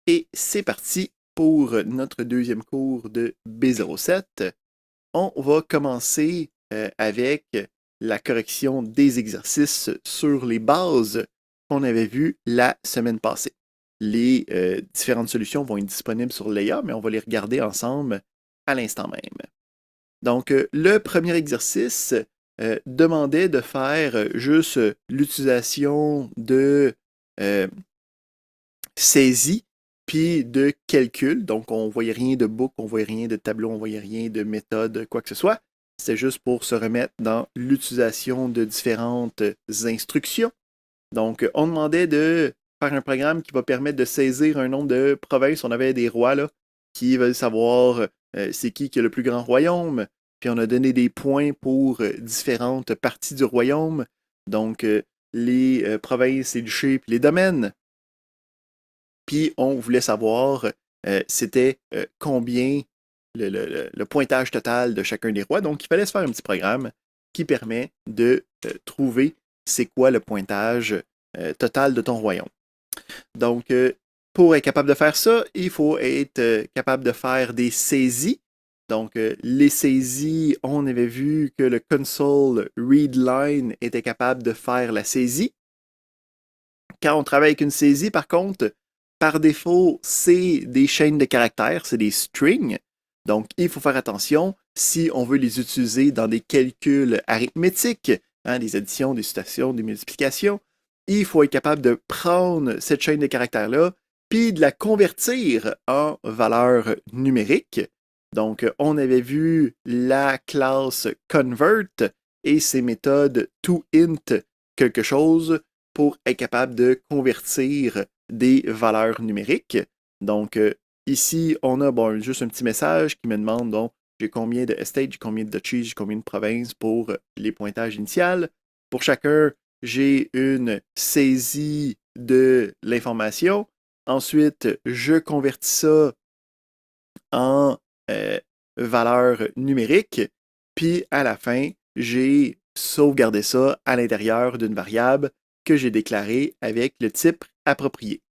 Et c'est parti pour notre deuxième cours de B07. On va commencer avec la correction des exercices sur les bases qu'on avait vues la semaine passée. Les différentes solutions vont être disponibles sur Leia, mais on va les regarder ensemble à l'instant même. Donc, le premier exercice demandait de faire juste l'utilisation de saisie puis de calcul. Donc, on ne voyait rien de book, on ne voyait rien de tableau, on ne voyait rien de méthode, quoi que ce soit. C'était juste pour se remettre dans l'utilisation de différentes instructions. Donc, on demandait de faire un programme qui va permettre de saisir un nombre de provinces. On avait des rois là, qui veulent savoir c'est qui a le plus grand royaume. Puis on a donné des points pour différentes parties du royaume. Donc, les provinces, les duchés, puis les domaines. Puis on voulait savoir c'était combien le pointage total de chacun des rois. Donc, il fallait se faire un petit programme qui permet de trouver c'est quoi le pointage total de ton royaume. Donc, pour être capable de faire ça, il faut être capable de faire des saisies. Donc, les saisies, on avait vu que le console read line était capable de faire la saisie. Quand on travaille avec une saisie, par contre, par défaut, c'est des chaînes de caractères, c'est des strings. Donc, il faut faire attention si on veut les utiliser dans des calculs arithmétiques, des additions, des subtractions, des multiplications. Il faut être capable de prendre cette chaîne de caractères-là, puis de la convertir en valeur numérique. Donc, on avait vu la classe convert et ses méthodes toInt quelque chose pour être capable de convertir des valeurs numériques. Donc, ici, on a juste un petit message qui me demande donc j'ai combien de estates, j'ai combien de duchies, j'ai combien de provinces pour les pointages initiales. Pour chacun, j'ai une saisie de l'information. Ensuite, je convertis ça en valeur numérique. Puis à la fin, j'ai sauvegardé ça à l'intérieur d'une variable que j'ai déclarée avec le type approprié.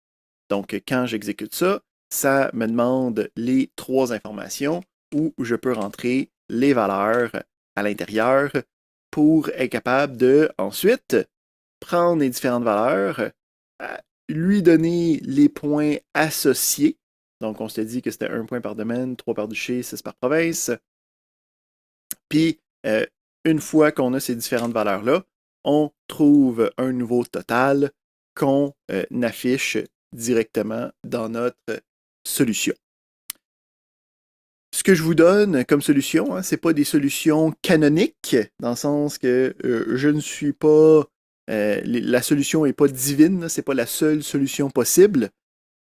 Donc, quand j'exécute ça, ça me demande les trois informations où je peux rentrer les valeurs à l'intérieur pour être capable de ensuite prendre les différentes valeurs, lui donner les points associés. Donc, on s'était dit que c'était 1 point par domaine, 3 par duché, 6 par province. Puis, une fois qu'on a ces différentes valeurs-là, on trouve un nouveau total qu'on affiche directement dans notre solution. Ce que je vous donne comme solution, ce n'est pas des solutions canoniques, dans le sens que je ne suis pas... la solution n'est pas divine, ce n'est pas la seule solution possible.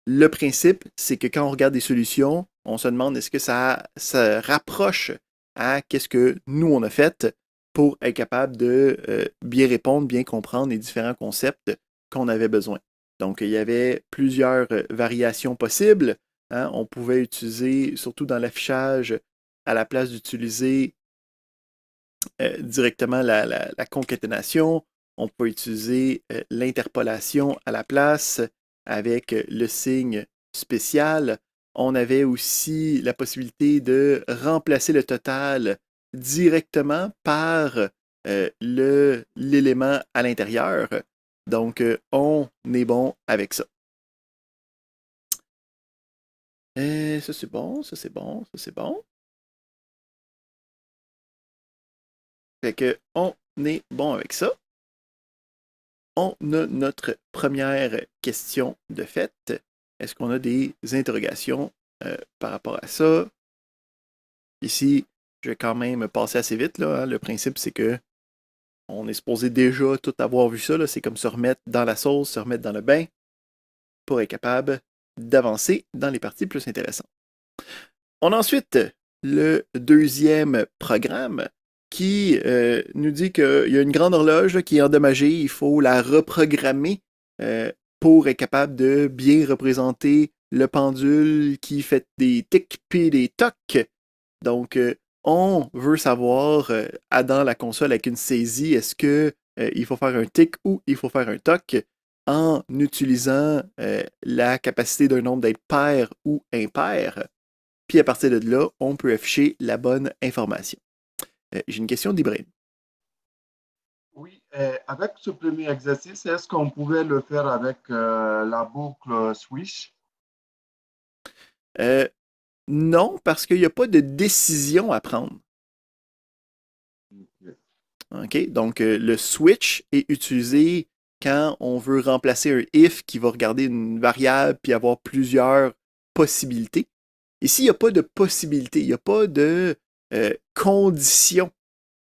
Le principe, c'est que quand on regarde des solutions, on se demande est-ce que ça rapproche à qu'est-ce que nous, on a fait pour être capable de bien répondre, bien comprendre les différents concepts qu'on avait besoin. Donc, il y avait plusieurs variations possibles. On pouvait utiliser, surtout dans l'affichage, à la place d'utiliser directement la concaténation, on peut utiliser l'interpolation à la place avec le signe spécial. On avait aussi la possibilité de remplacer le total directement par l'élément à l'intérieur. Donc, on est bon avec ça. Ça, c'est bon, ça, c'est bon, ça, c'est bon. Fait que, on est bon avec ça. On a notre première question de fait. Est-ce qu'on a des interrogations par rapport à ça? Ici, je vais quand même passer assez vite. Là, Le principe, c'est que on est supposé déjà tout avoir vu ça. C'est comme se remettre dans la sauce, se remettre dans le bain pour être capable d'avancer dans les parties plus intéressantes. On a ensuite le deuxième programme qui nous dit qu'il y a une grande horloge qui est endommagée, il faut la reprogrammer pour être capable de bien représenter le pendule qui fait des tics puis des tocs. Donc, on veut savoir dans la console avec une saisie, est-ce que il faut faire un tic ou il faut faire un toc. en utilisant la capacité d'un nombre d'être pair ou impair. Puis à partir de là, on peut afficher la bonne information. J'ai une question d'Ibrahim. Oui, avec ce premier exercice, est-ce qu'on pouvait le faire avec la boucle switch? Non, parce qu'il n'y a pas de décision à prendre. Ok. OK? Donc, le switch est utilisé quand on veut remplacer un if qui va regarder une variable puis avoir plusieurs possibilités. Ici, il n'y a pas de possibilité, il n'y a pas de condition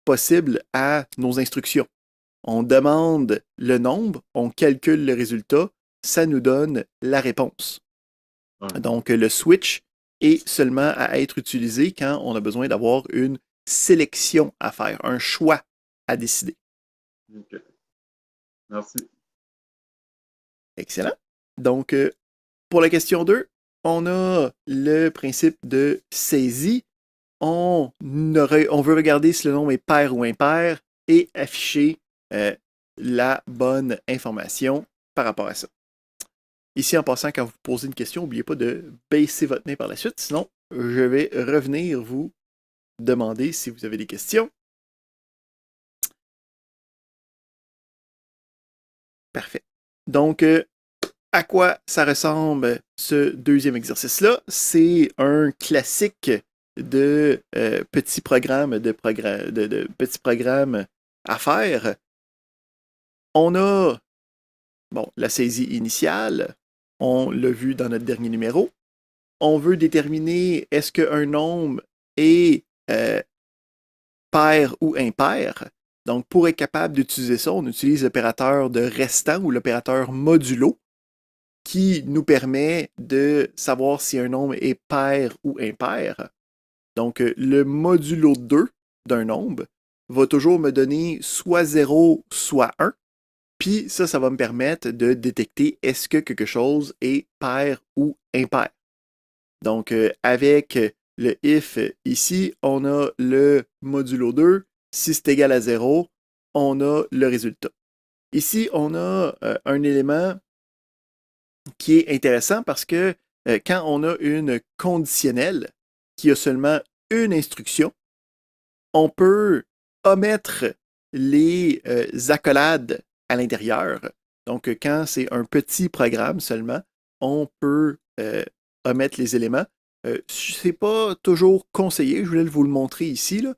possible à nos instructions. On demande le nombre, on calcule le résultat, ça nous donne la réponse. Ok. Donc, le switch est seulement à être utilisé quand on a besoin d'avoir une sélection à faire, un choix à décider. Ok. Merci. Excellent. Donc, pour la question 2, on a le principe de saisie. On veut regarder si le nombre est pair ou impair et afficher la bonne information par rapport à ça. Ici, en passant, quand vous posez une question, n'oubliez pas de baisser votre nez par la suite, sinon je vais revenir vous demander si vous avez des questions. Parfait. Donc, à quoi ça ressemble ce deuxième exercice-là? C'est un classique de petits programmes de petits programmes à faire. On a la saisie initiale, on l'a vu dans notre dernier numéro. On veut déterminer est-ce qu'un nombre est pair ou impair. Donc, pour être capable d'utiliser ça, on utilise l'opérateur de restant ou l'opérateur modulo qui nous permet de savoir si un nombre est pair ou impair. Donc, le modulo 2 d'un nombre va toujours me donner soit 0, soit 1. Puis ça va me permettre de détecter est-ce que quelque chose est pair ou impair. Donc, avec le if ici, on a le modulo 2. Si c'est égal à 0, on a le résultat. Ici, on a un élément qui est intéressant parce que quand on a une conditionnelle qui a seulement une instruction, on peut omettre les accolades à l'intérieur. Donc, quand c'est un petit programme seulement, on peut omettre les éléments. C'est pas toujours conseillé, je voulais vous le montrer ici, là,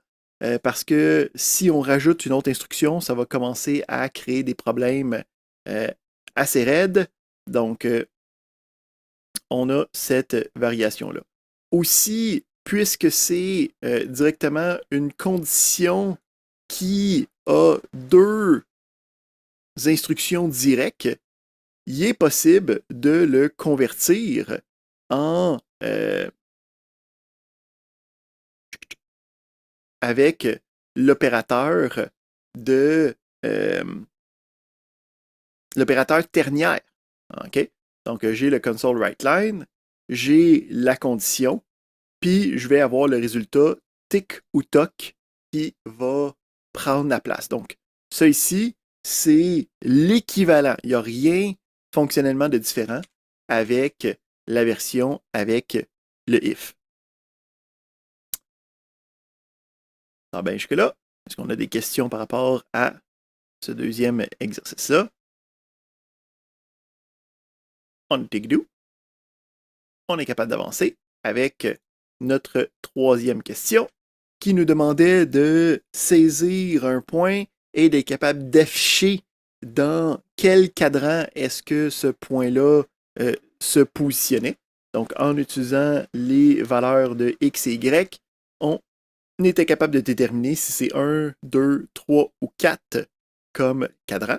parce que si on rajoute une autre instruction, ça va commencer à créer des problèmes assez raides. Donc, on a cette variation-là. Aussi, puisque c'est directement une condition qui a deux instructions directes, il est possible de le convertir en avec l'opérateur de l'opérateur ternière. OK? Donc, j'ai le console write line, j'ai la condition, puis je vais avoir le résultat tic ou toc qui va prendre la place. Donc, ça ici, c'est l'équivalent. Il n'y a rien fonctionnellement de différent avec la version avec le if. Ah ben, jusque-là, est-ce qu'on a des questions par rapport à ce deuxième exercice-là? On est good. On est capable d'avancer avec notre troisième question qui nous demandait de saisir un point et d'être capable d'afficher dans quel cadran est-ce que ce point-là se positionnait. Donc, en utilisant les valeurs de x et y, on était capable de déterminer si c'est 1, 2, 3 ou 4 comme cadran.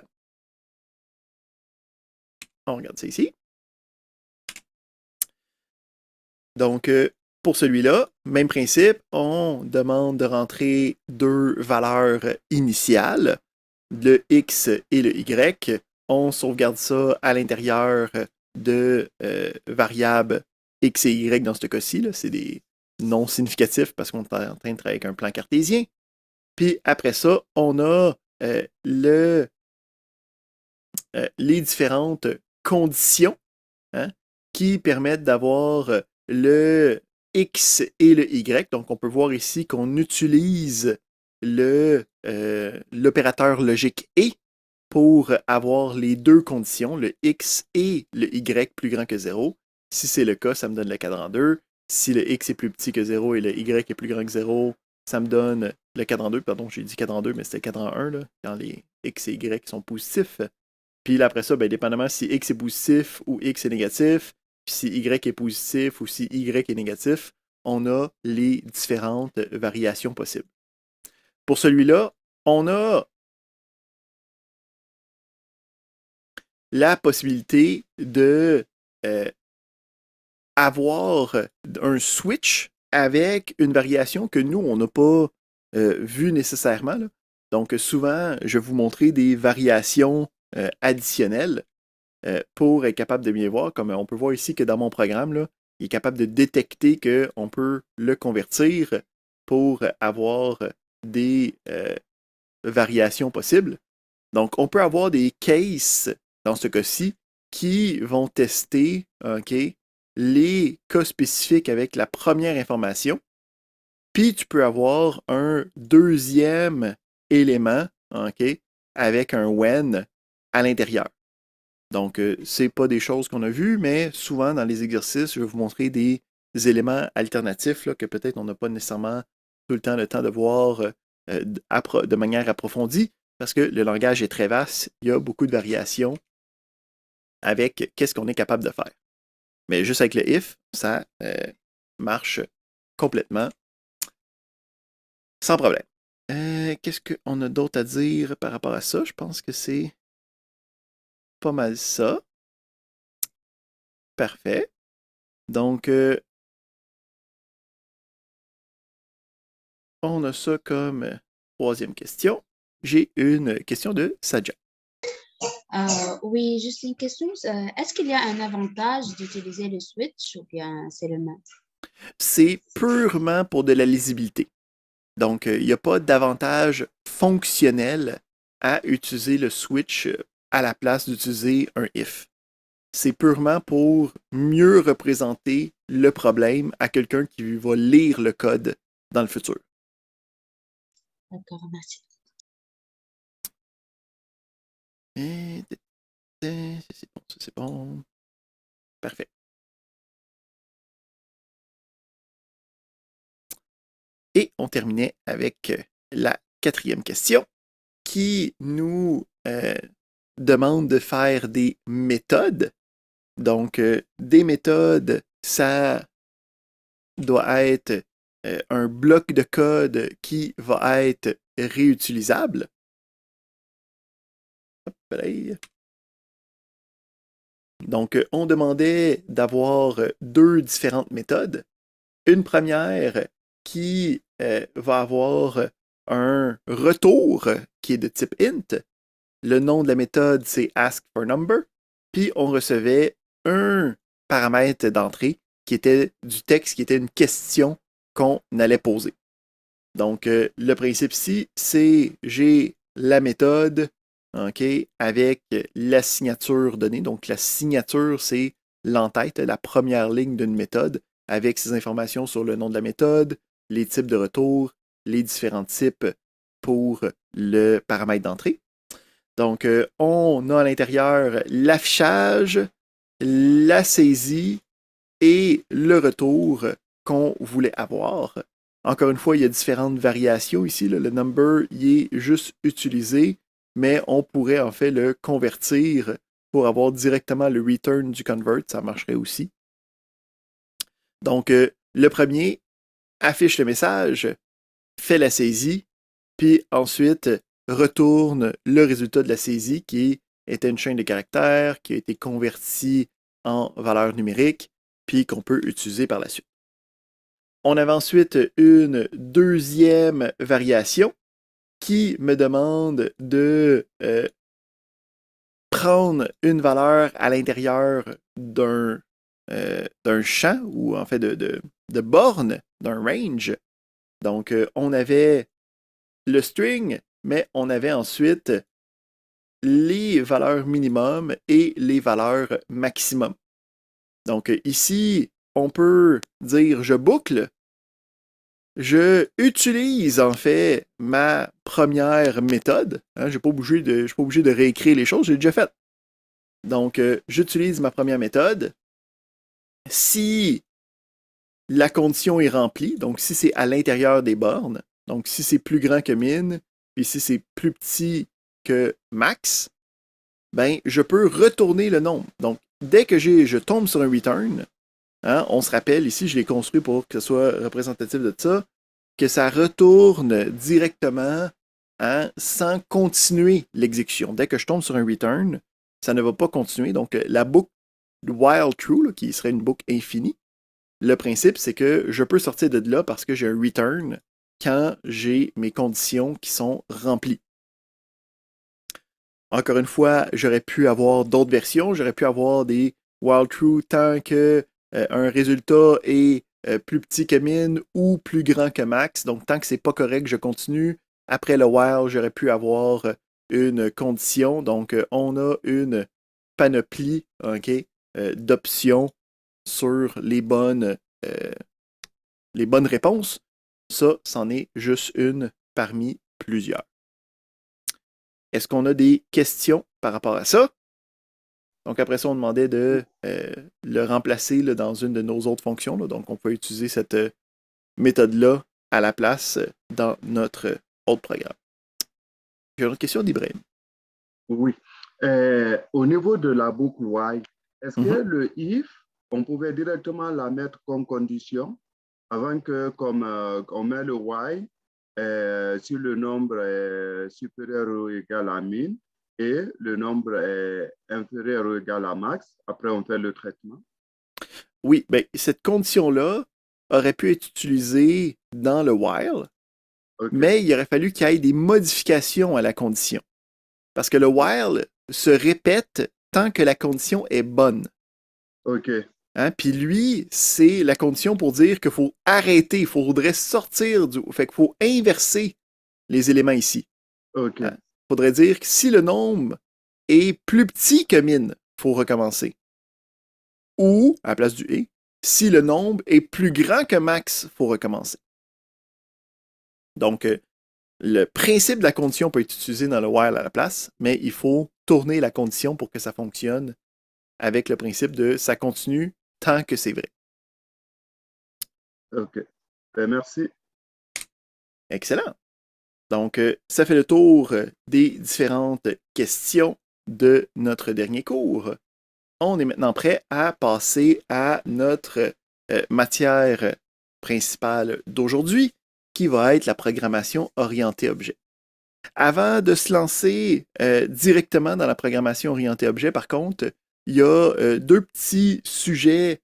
On regarde ça ici. Donc, pour celui-là, même principe, on demande de rentrer deux valeurs initiales, le x et le y. On sauvegarde ça à l'intérieur de variables x et y dans ce cas-ci. C'est des non significatifs parce qu'on est en train de travailler avec un plan cartésien. Puis après ça, on a les différentes conditions, hein, qui permettent d'avoir le X et le Y. Donc, on peut voir ici qu'on utilise l'opérateur logique et pour avoir les deux conditions, le X et le Y plus grand que 0. Si c'est le cas, ça me donne le cadran 2. Si le X est plus petit que 0 et le Y est plus grand que 0, ça me donne le cadran 2. Pardon, j'ai dit cadran 2, mais c'était cadran 1, là, quand les X et Y sont positifs. Puis là, après ça, ben, dépendamment si X est positif ou X est négatif, puis si Y est positif ou si Y est négatif, on a les différentes variations possibles. Pour celui-là, on a la possibilité de avoir un switch avec une variation que nous, on n'a pas vue nécessairement, là. Donc, souvent, je vais vous montrer des variations additionnelles pour être capable de bien voir. Comme on peut voir ici que dans mon programme, là, il est capable de détecter qu'on peut le convertir pour avoir des variations possibles. Donc, on peut avoir des cases, dans ce cas-ci, qui vont tester les cas spécifiques avec la première information. Puis, tu peux avoir un deuxième élément avec un when à l'intérieur. Donc, ce n'est pas des choses qu'on a vues, mais souvent dans les exercices, je vais vous montrer des éléments alternatifs là, que peut-être on n'a pas nécessairement tout le temps de voir de manière approfondie, parce que le langage est très vaste, il y a beaucoup de variations avec qu'est-ce qu'on est capable de faire. Mais juste avec le if, ça marche complètement sans problème. Qu'est-ce qu'on a d'autre à dire par rapport à ça? Je pense que c'est pas mal ça. Parfait. Donc, on a ça comme troisième question. J'ai une question de Saja. Oui, juste une question. Est-ce qu'il y a un avantage d'utiliser le switch ou bien c'est le même? C'est purement pour de la lisibilité. Donc, il n'y a pas d'avantage fonctionnel à utiliser le switch à la place d'utiliser un if. C'est purement pour mieux représenter le problème à quelqu'un qui va lire le code dans le futur. D'accord, merci. C'est bon, ça c'est bon. Parfait. Et on terminait avec la quatrième question qui nous demande de faire des méthodes. Donc, des méthodes, ça doit être un bloc de code qui va être réutilisable. Donc, on demandait d'avoir deux différentes méthodes. Une première qui va avoir un retour qui est de type int. Le nom de la méthode, c'est ask for number. Puis, on recevait un paramètre d'entrée qui était du texte, qui était une question qu'on allait poser. Donc, le principe ici, c'est j'ai la méthode avec la signature donnée. Donc, la signature, c'est l'entête, la première ligne d'une méthode avec ces informations sur le nom de la méthode, les types de retour, les différents types pour le paramètre d'entrée. Donc, on a à l'intérieur l'affichage, la saisie et le retour qu'on voulait avoir. Encore une fois, il y a différentes variations ici. Là. Le number, il est juste utilisé, mais on pourrait en fait le convertir pour avoir directement le return du convert. Ça marcherait aussi. Donc, le premier affiche le message, fait la saisie, puis ensuite retourne le résultat de la saisie qui était une chaîne de caractères qui a été convertie en valeur numérique, puis qu'on peut utiliser par la suite. On avait ensuite une deuxième variation qui me demande de prendre une valeur à l'intérieur d'un champ ou en fait de borne, d'un range. Donc, on avait le string, mais on avait ensuite les valeurs minimum et les valeurs maximum. Donc ici, on peut dire je boucle. Je utilise en fait ma première méthode. Hein, je ne suis pas obligé de réécrire les choses, j'ai déjà fait. Donc, j'utilise ma première méthode. Si la condition est remplie, donc si c'est à l'intérieur des bornes, donc si c'est plus grand que min, puis si c'est plus petit que max, ben je peux retourner le nombre. Donc, dès que je tombe sur un return, hein, on se rappelle, ici je l'ai construit pour que ce soit représentatif de ça, que ça retourne directement hein, sans continuer l'exécution. Dès que je tombe sur un return, ça ne va pas continuer. Donc, la boucle while true, là, qui serait une boucle infinie, le principe, c'est que je peux sortir de là parce que j'ai un return quand j'ai mes conditions qui sont remplies. Encore une fois, j'aurais pu avoir d'autres versions, j'aurais pu avoir des while true tant que un résultat est plus petit que min ou plus grand que max. Donc, tant que c'est pas correct, je continue. Après le while, j'aurais pu avoir une condition. Donc, on a une panoplie d'options sur les bonnes réponses. Ça, c'en est juste une parmi plusieurs. Est-ce qu'on a des questions par rapport à ça? Donc, après ça, on demandait de le remplacer là, dans une de nos autres fonctions. Là. Donc, on peut utiliser cette méthode-là à la place dans notre autre programme. J'ai une autre question d'Ibrahim. Oui. Au niveau de la boucle while, est-ce que le if, on pouvait directement la mettre comme condition avant que, comme on met le while, si le nombre est supérieur ou égal à min et le nombre est inférieur ou égal à max, après on fait le traitement? Oui, ben, cette condition-là aurait pu être utilisée dans le while, mais il aurait fallu qu'il y ait des modifications à la condition. Parce que le while se répète tant que la condition est bonne. OK. Hein? Puis lui, c'est la condition pour dire qu'il faut arrêter, il faudrait sortir du... Fait qu'il faut inverser les éléments ici. OK. Hein? Il faudrait dire que si le nombre est plus petit que min, il faut recommencer. Ou, à la place du et, si le nombre est plus grand que max, il faut recommencer. Donc, le principe de la condition peut être utilisé dans le while à la place, mais il faut tourner la condition pour que ça fonctionne avec le principe de ça continue tant que c'est vrai. OK. Merci. Excellent. Donc, ça fait le tour des différentes questions de notre dernier cours. On est maintenant prêt à passer à notre matière principale d'aujourd'hui, qui va être la programmation orientée objet. Avant de se lancer directement dans la programmation orientée objet, par contre, il y a deux petits sujets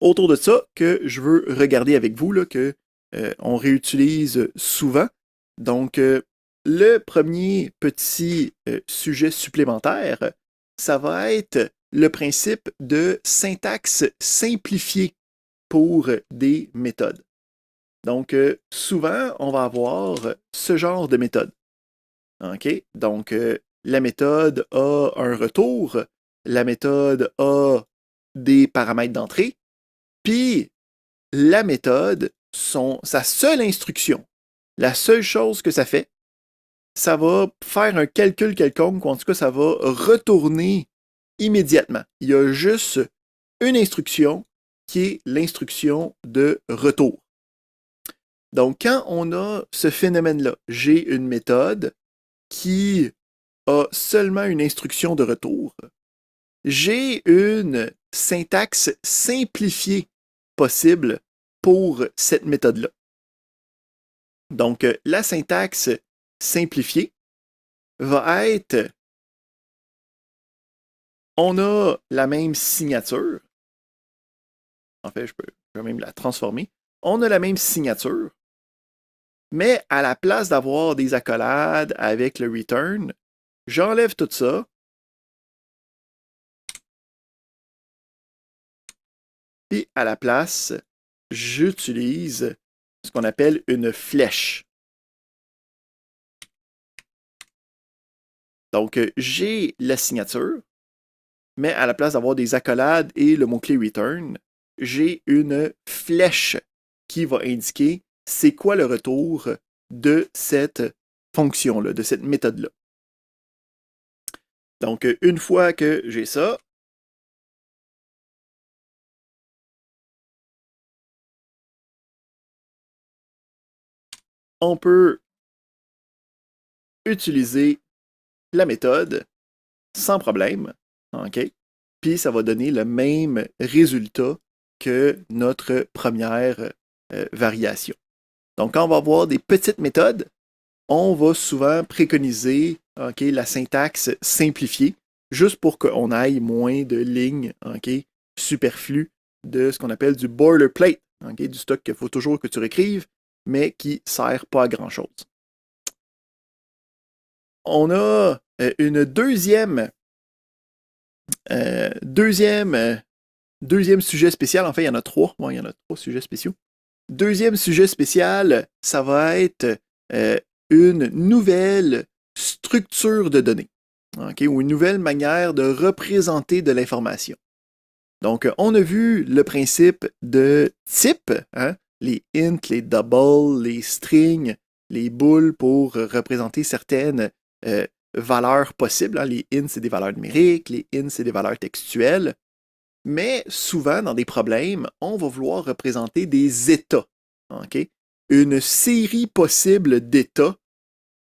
autour de ça que je veux regarder avec vous, là, que on réutilise souvent. Donc, le premier petit sujet supplémentaire, ça va être le principe de syntaxe simplifiée pour des méthodes. Donc, souvent, on va avoir ce genre de méthode. OK? Donc, la méthode a un retour, la méthode a des paramètres d'entrée, puis la méthode, sa seule instruction, la seule chose que ça fait, ça va faire un calcul quelconque, ou en tout cas, ça va retourner immédiatement. Il y a juste une instruction qui est l'instruction de retour. Donc, quand on a ce phénomène-là, j'ai une méthode qui a seulement une instruction de retour, j'ai une syntaxe simplifiée possible pour cette méthode-là. Donc, la syntaxe simplifiée va être, on a la même signature, en fait, je peux même la transformer, on a la même signature, mais à la place d'avoir des accolades avec le return, j'enlève tout ça. Puis à la place, j'utilise ce qu'on appelle une flèche. Donc, j'ai la signature, mais à la place d'avoir des accolades et le mot-clé return, j'ai une flèche qui va indiquer c'est quoi le retour de cette fonction-là, de cette méthode-là. Donc, une fois que j'ai ça, on peut utiliser la méthode sans problème, OK? Puis ça va donner le même résultat que notre première variation. Donc, quand on va avoir des petites méthodes, on va souvent préconiser la syntaxe simplifiée, juste pour qu'on aille moins de lignes superflues de ce qu'on appelle du boilerplate, du stock qu'il faut toujours que tu réécrives, mais qui ne sert pas à grand-chose. On a une deuxième sujet spécial. En fait, il y en a trois. Bon, il y en a trois sujets spéciaux. Deuxième sujet spécial, ça va être une nouvelle structure de données, ou une nouvelle manière de représenter de l'information. Donc, on a vu le principe de type, les int, les double, les strings, les booles pour représenter certaines valeurs possibles. Les int, c'est des valeurs numériques, les int, c'est des valeurs textuelles. Mais souvent, dans des problèmes, on va vouloir représenter des états. Une série possible d'états.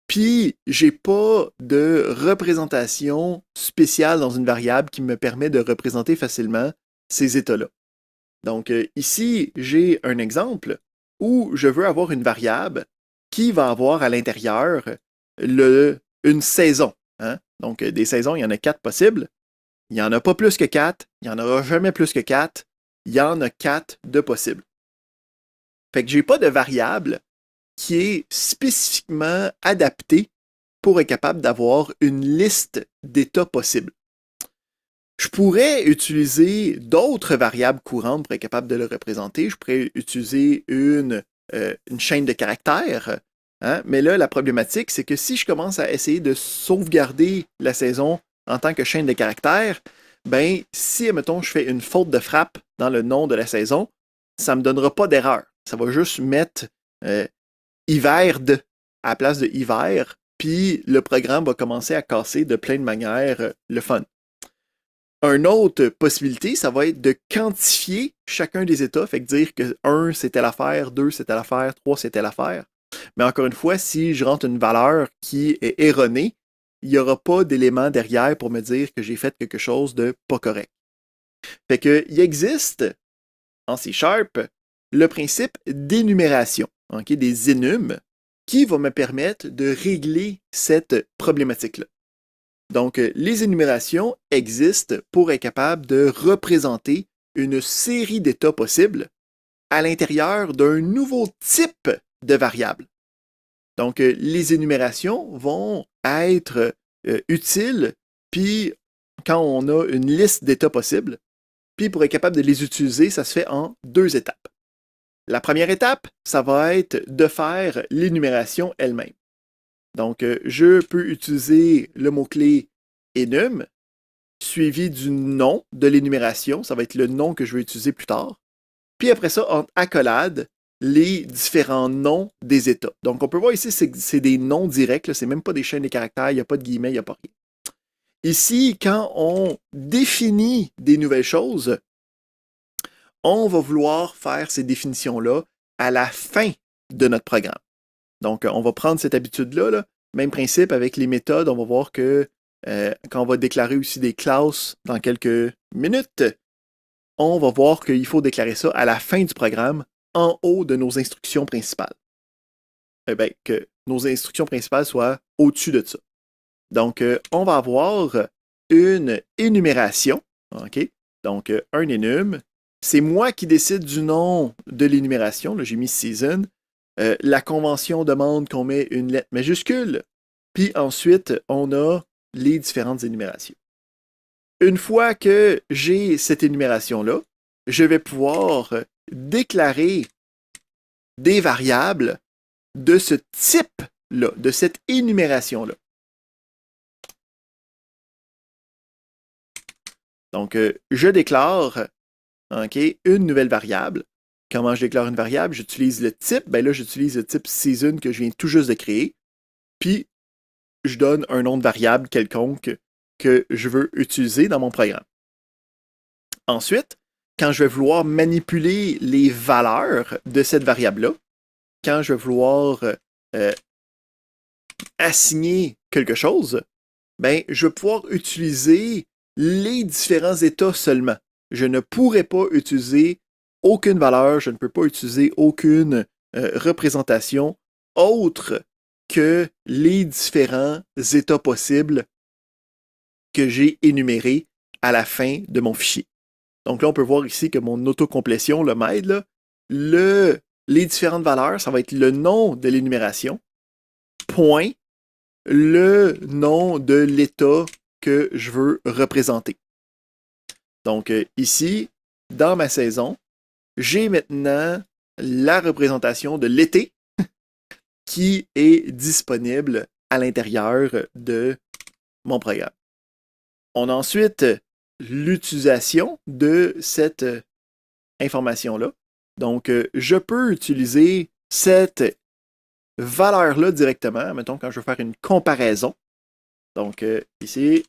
Puis, j'ai pas de représentation spéciale dans une variable qui me permet de représenter facilement ces états-là. Donc, ici, j'ai un exemple où je veux avoir une variable qui va avoir à l'intérieur une saison. Donc, des saisons, il y en a 4 possibles. Il n'y en a pas plus que 4. Il n'y en aura jamais plus que 4. Il y en a 4 de possibles. Fait que j'ai pas de variable qui est spécifiquement adaptée pour être capable d'avoir une liste d'états possibles. Je pourrais utiliser d'autres variables courantes pour être capable de le représenter. Je pourrais utiliser une chaîne de caractères. Mais là, la problématique, c'est que si je commence à essayer de sauvegarder la saison en tant que chaîne de caractères, ben, si, mettons, je fais une faute de frappe dans le nom de la saison, ça ne me donnera pas d'erreur. Ça va juste mettre hiver de à la place de hiver, puis le programme va commencer à casser de plein de manières le fun. Une autre possibilité, ça va être de quantifier chacun des états, fait que dire que 1 c'était l'affaire, 2 c'était l'affaire, 3 c'était l'affaire. Mais encore une fois, si je rentre une valeur qui est erronée, il n'y aura pas d'élément derrière pour me dire que j'ai fait quelque chose de pas correct. Fait que, il existe en C# le principe d'énumération, des énumes, qui va me permettre de régler cette problématique-là. Donc, les énumérations existent pour être capable de représenter une série d'états possibles à l'intérieur d'un nouveau type de variable. Donc, les énumérations vont être utiles, puis quand on a une liste d'états possibles, puis pour être capable de les utiliser, ça se fait en 2 étapes. La première étape, ça va être de faire l'énumération elle-même. Donc, je peux utiliser le mot-clé enum, suivi du nom de l'énumération. Ça va être le nom que je vais utiliser plus tard. Puis après ça, en accolade, les différents noms des états. Donc, on peut voir ici, c'est des noms directs. C'est même pas des chaînes de caractères. Il n'y a pas de guillemets, il n'y a pas rien. Ici, quand on définit des nouvelles choses, on va vouloir faire ces définitions-là à la fin de notre programme. Donc, on va prendre cette habitude-là. Même principe avec les méthodes. On va voir que quand on va déclarer aussi des classes dans quelques minutes, on va voir qu'il faut déclarer ça à la fin du programme, en haut de nos instructions principales. Que nos instructions principales soient au-dessus de ça. Donc, on va avoir une énumération. Donc, un enum. C'est moi qui décide du nom de l'énumération. J'ai mis season. La convention demande qu'on met une lettre majuscule. Puis ensuite, on a les différentes énumérations. Une fois que j'ai cette énumération-là, je vais pouvoir déclarer des variables de ce type-là, de cette énumération-là. Donc, je déclare une nouvelle variable. Comment je déclare une variable? J'utilise le type. Ben là, j'utilise le type season que je viens tout juste de créer. Puis, je donne un nom de variable quelconque que je veux utiliser dans mon programme. Ensuite, quand je vais vouloir manipuler les valeurs de cette variable-là, quand je vais vouloir assigner quelque chose, ben, je vais pouvoir utiliser les différents états seulement. Je ne pourrai pas utiliser aucune valeur, je ne peux pas utiliser aucune représentation autre que les différents états possibles que j'ai énumérés à la fin de mon fichier. Donc là, on peut voir ici que mon autocomplétion m'aide. Les différentes valeurs, ça va être le nom de l'énumération, point, le nom de l'état que je veux représenter. Donc ici, dans ma saison, j'ai maintenant la représentation de l'été qui est disponible à l'intérieur de mon programme. On a ensuite l'utilisation de cette information-là. Donc, je peux utiliser cette valeur-là directement, mettons quand je veux faire une comparaison. Donc, ici,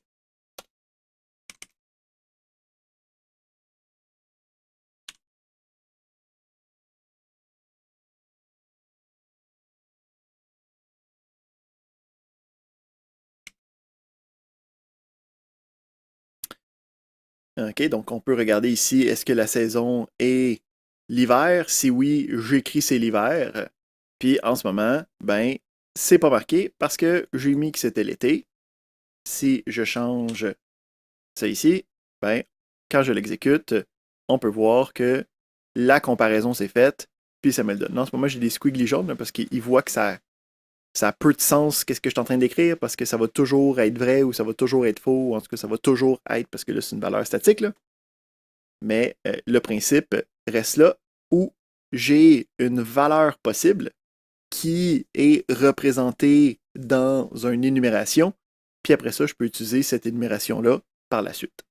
OK, donc on peut regarder ici, est-ce que la saison est l'hiver? Si oui, j'écris c'est l'hiver. Puis en ce moment, ben, c'est pas marqué parce que j'ai mis que c'était l'été. Si je change ça ici, ben, quand je l'exécute, on peut voir que la comparaison s'est faite, puis ça me le donne. En ce moment, j'ai des squiggly jaunes là, parce qu'il voit que ça a peu de sens qu'est-ce que je suis en train d'écrire parce que ça va toujours être vrai ou ça va toujours être faux, ou en tout cas, ça va toujours être parce que là, c'est une valeur statique. Là. Mais le principe reste là où j'ai une valeur possible qui est représentée dans une énumération, puis après ça, je peux utiliser cette énumération-là par la suite.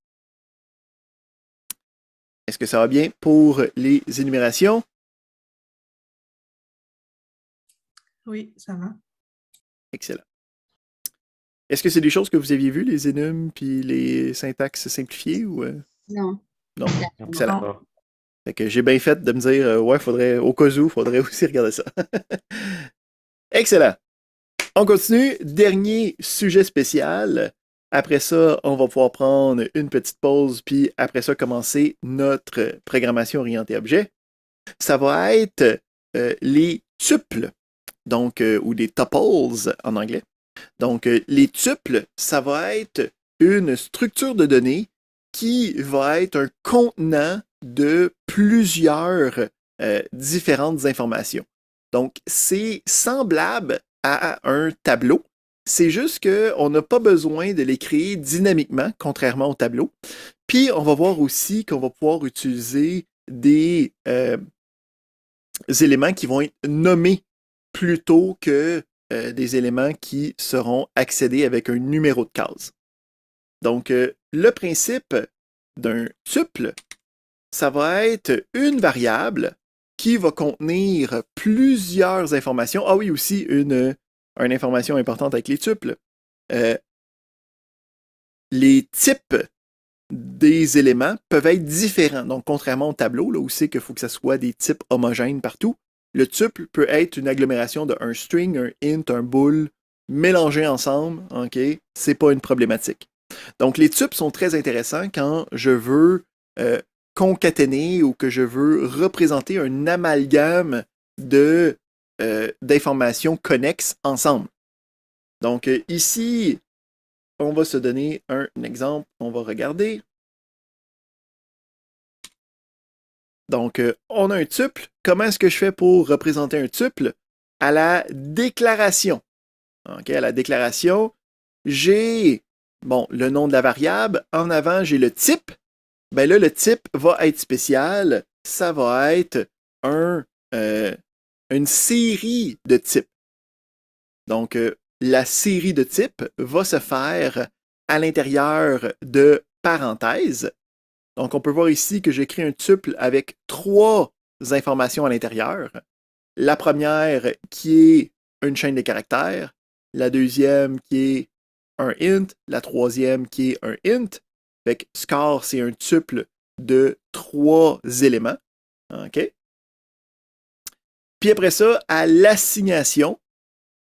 Est-ce que ça va bien pour les énumérations? Oui, ça va. Excellent. Est-ce que c'est des choses que vous aviez vues, les énums puis les syntaxes simplifiées ou Non. Non. Excellent. Fait que j'ai bien fait de me dire ouais, au cas où, faudrait aussi regarder ça. Excellent. On continue. Dernier sujet spécial. Après ça, on va pouvoir prendre une petite pause, puis après ça, commencer notre programmation orientée objet. Ça va être les tuples, donc, ou des tuples en anglais. Donc, les tuples, ça va être une structure de données qui va être un contenant de plusieurs différentes informations. Donc, c'est semblable à un tableau. C'est juste qu'on n'a pas besoin de les créer dynamiquement, contrairement au tableau. Puis, on va voir aussi qu'on va pouvoir utiliser des éléments qui vont être nommés plutôt que des éléments qui seront accédés avec un numéro de case. Donc, le principe d'un tuple, ça va être une variable qui va contenir plusieurs informations. Ah oui, aussi une information importante avec les tuples. Les types des éléments peuvent être différents. Donc, contrairement au tableau, là où c'est qu'il faut que ce soit des types homogènes partout, le tuple peut être une agglomération d'un string, un int, un bool, mélangés ensemble, OK? C'est pas une problématique. Donc, les tuples sont très intéressants quand je veux concaténer ou que je veux représenter un amalgame d'informations connexes ensemble. Donc, ici, on va se donner un exemple. On va regarder. Donc, on a un tuple. Comment est-ce que je fais pour représenter un tuple? À la déclaration. OK, à la déclaration, j'ai le nom de la variable. En avant, j'ai le type. Ben là, le type va être spécial. Ça va être une série de types. Donc, la série de types va se faire à l'intérieur de parenthèses Donc, on peut voir ici que j'ai créé un tuple avec 3 informations à l'intérieur. La première qui est une chaîne de caractères, la deuxième qui est un int, la troisième qui est un int. Fait que score, c'est un tuple de 3 éléments. OK? Puis après ça, à l'assignation,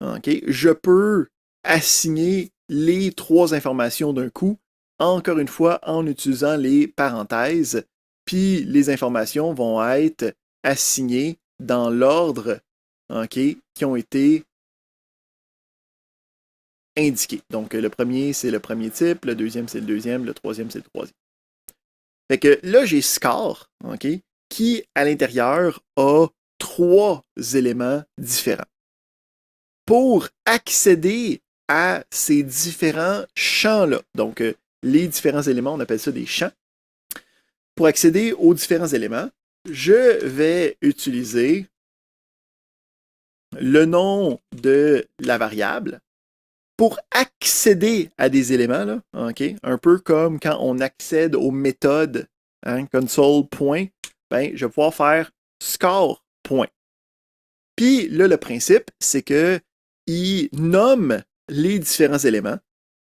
OK, je peux assigner les 3 informations d'un coup, encore une fois, en utilisant les parenthèses. Puis les informations vont être assignées dans l'ordre, OK, qui ont été indiqués. Donc, le premier, c'est le premier type, le deuxième, c'est le deuxième, le troisième, c'est le troisième. Fait que là, j'ai score, OK, qui, à l'intérieur, a 3 éléments différents. Pour accéder à ces différents champs-là, donc les différents éléments, on appelle ça des champs. Pour accéder aux différents éléments, je vais utiliser le nom de la variable pour accéder à des éléments, là, okay? Un peu comme quand on accède aux méthodes, hein, console point, ben, je vais pouvoir faire score point. Puis là, le principe, c'est qu'il nomme les différents éléments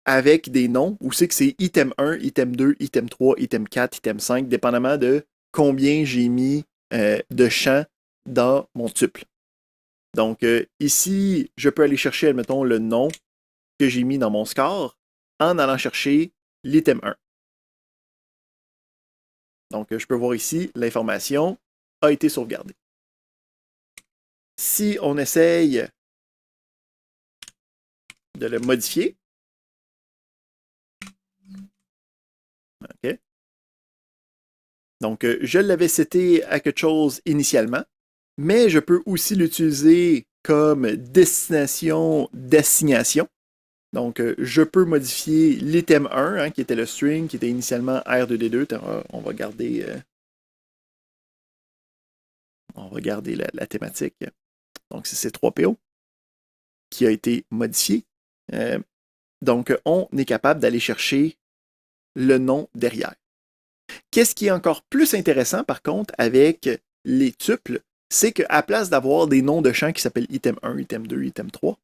avec des noms où c'est que c'est item 1, item 2, item 3, item 4, item 5, dépendamment de combien j'ai mis de champs dans mon tuple. Donc ici, je peux aller chercher, admettons, le nom que j'ai mis dans mon score en allant chercher l'item 1. Donc je peux voir ici, l'information a été sauvegardée. Si on essaye de le modifier, OK. Donc, je l'avais seté à quelque chose initialement, mais je peux aussi l'utiliser comme destination d'assignation. Donc, je peux modifier l'item 1, hein, qui était le string, qui était initialement R2D2. On va garder, la thématique. Donc, c'est C3PO qui a été modifié. Donc, on est capable d'aller chercher le nom derrière. Qu'est-ce qui est encore plus intéressant, par contre, avec les tuples, c'est qu'à place d'avoir des noms de champs qui s'appellent item 1, item 2, item 3,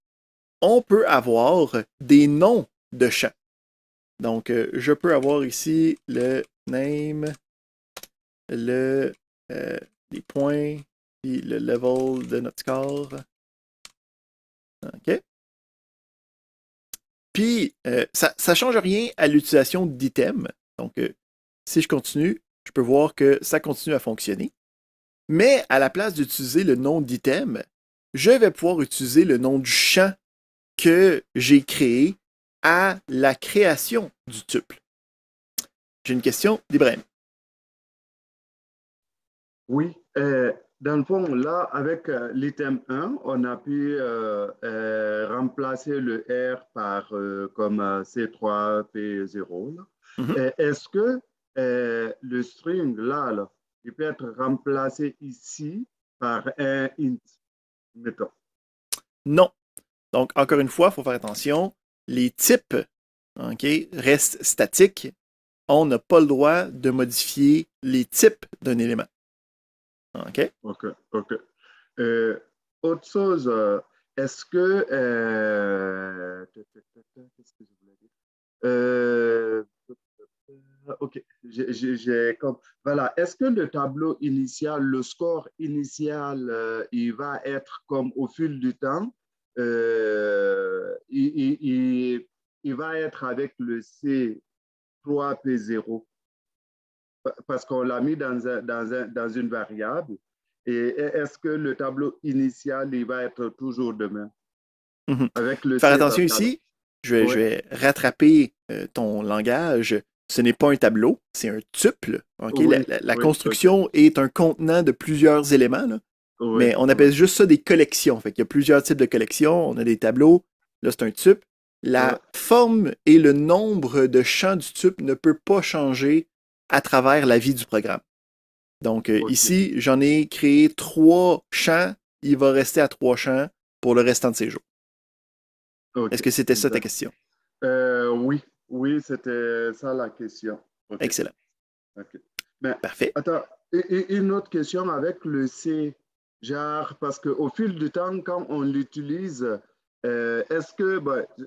on peut avoir des noms de champs. Donc, je peux avoir ici le name, les points, puis le level de notre score. OK? Puis, ça ne change rien à l'utilisation d'items. Donc, si je continue, je peux voir que ça continue à fonctionner. Mais à la place d'utiliser le nom d'item, je vais pouvoir utiliser le nom du champ que j'ai créé à la création du tuple. J'ai une question d'Ibrahim. Oui, dans le fond, là, avec l'item 1, on a pu remplacer le R par comme C3P0. Est-ce que le string, là, il peut être remplacé ici par un int, mettons? Non. Donc, encore une fois, il faut faire attention. Les types, okay, restent statiques. On n'a pas le droit de modifier les types d'un élément. OK? OK. Autre chose, est-ce que... qu'est-ce que je voulais dire? OK. Voilà. Est-ce que le tableau initial, le score initial, il va être comme au fil du temps, il va être avec le C3P0 parce qu'on l'a mis dans une variable. Et est-ce que le tableau initial, il va être toujours de même? Avec le Faire attention ici, je vais rattraper ton langage. Ce n'est pas un tableau, c'est un tuple. Okay? La construction est un contenant de plusieurs éléments, là. Mais on appelle juste ça des collections. Fait qu'il y a plusieurs types de collections. On a des tableaux. Là, c'est un tuple. La forme et le nombre de champs du tuple ne peut pas changer à travers la vie du programme. Donc, ici, j'en ai créé 3 champs. Il va rester à 3 champs pour le restant de ses jours. Est-ce que c'était ça ta question? Oui, c'était ça la question. Excellent. Mais Parfait. attends, une autre question avec le C, genre, parce qu'au fil du temps, quand on l'utilise, est-ce que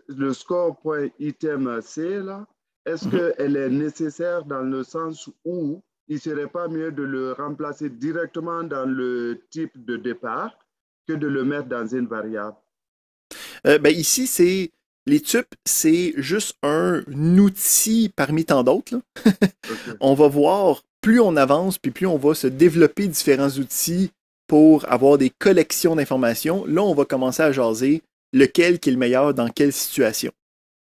le score.item C, là, est-ce Mhm. qu'elle est nécessaire dans le sens où il ne serait pas mieux de le remplacer directement dans le type de départ que de le mettre dans une variable? Ben ici, les tupes, c'est juste un outil parmi tant d'autres, là. OK, On va voir, plus on avance, puis plus on va se développer différents outils pour avoir des collections d'informations, là, on va commencer à jaser lequel qui est le meilleur dans quelle situation.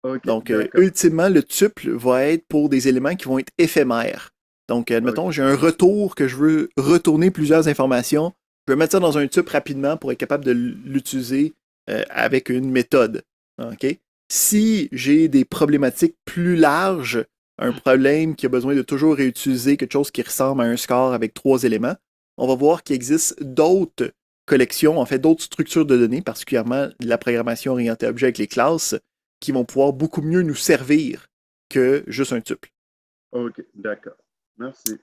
OK, Donc, d'accord. ultimement, le tuple va être pour des éléments qui vont être éphémères. Donc, admettons, OK, j'ai un retour que je veux retourner plusieurs informations. Je vais mettre ça dans un tuple rapidement pour être capable de l'utiliser avec une méthode. OK? Si j'ai des problématiques plus larges, un problème qui a besoin de toujours réutiliser quelque chose qui ressemble à un score avec 3 éléments, on va voir qu'il existe d'autres collections, en fait, d'autres structures de données, particulièrement la programmation orientée objet avec les classes, qui vont pouvoir beaucoup mieux nous servir que juste un tuple. OK, d'accord. Merci.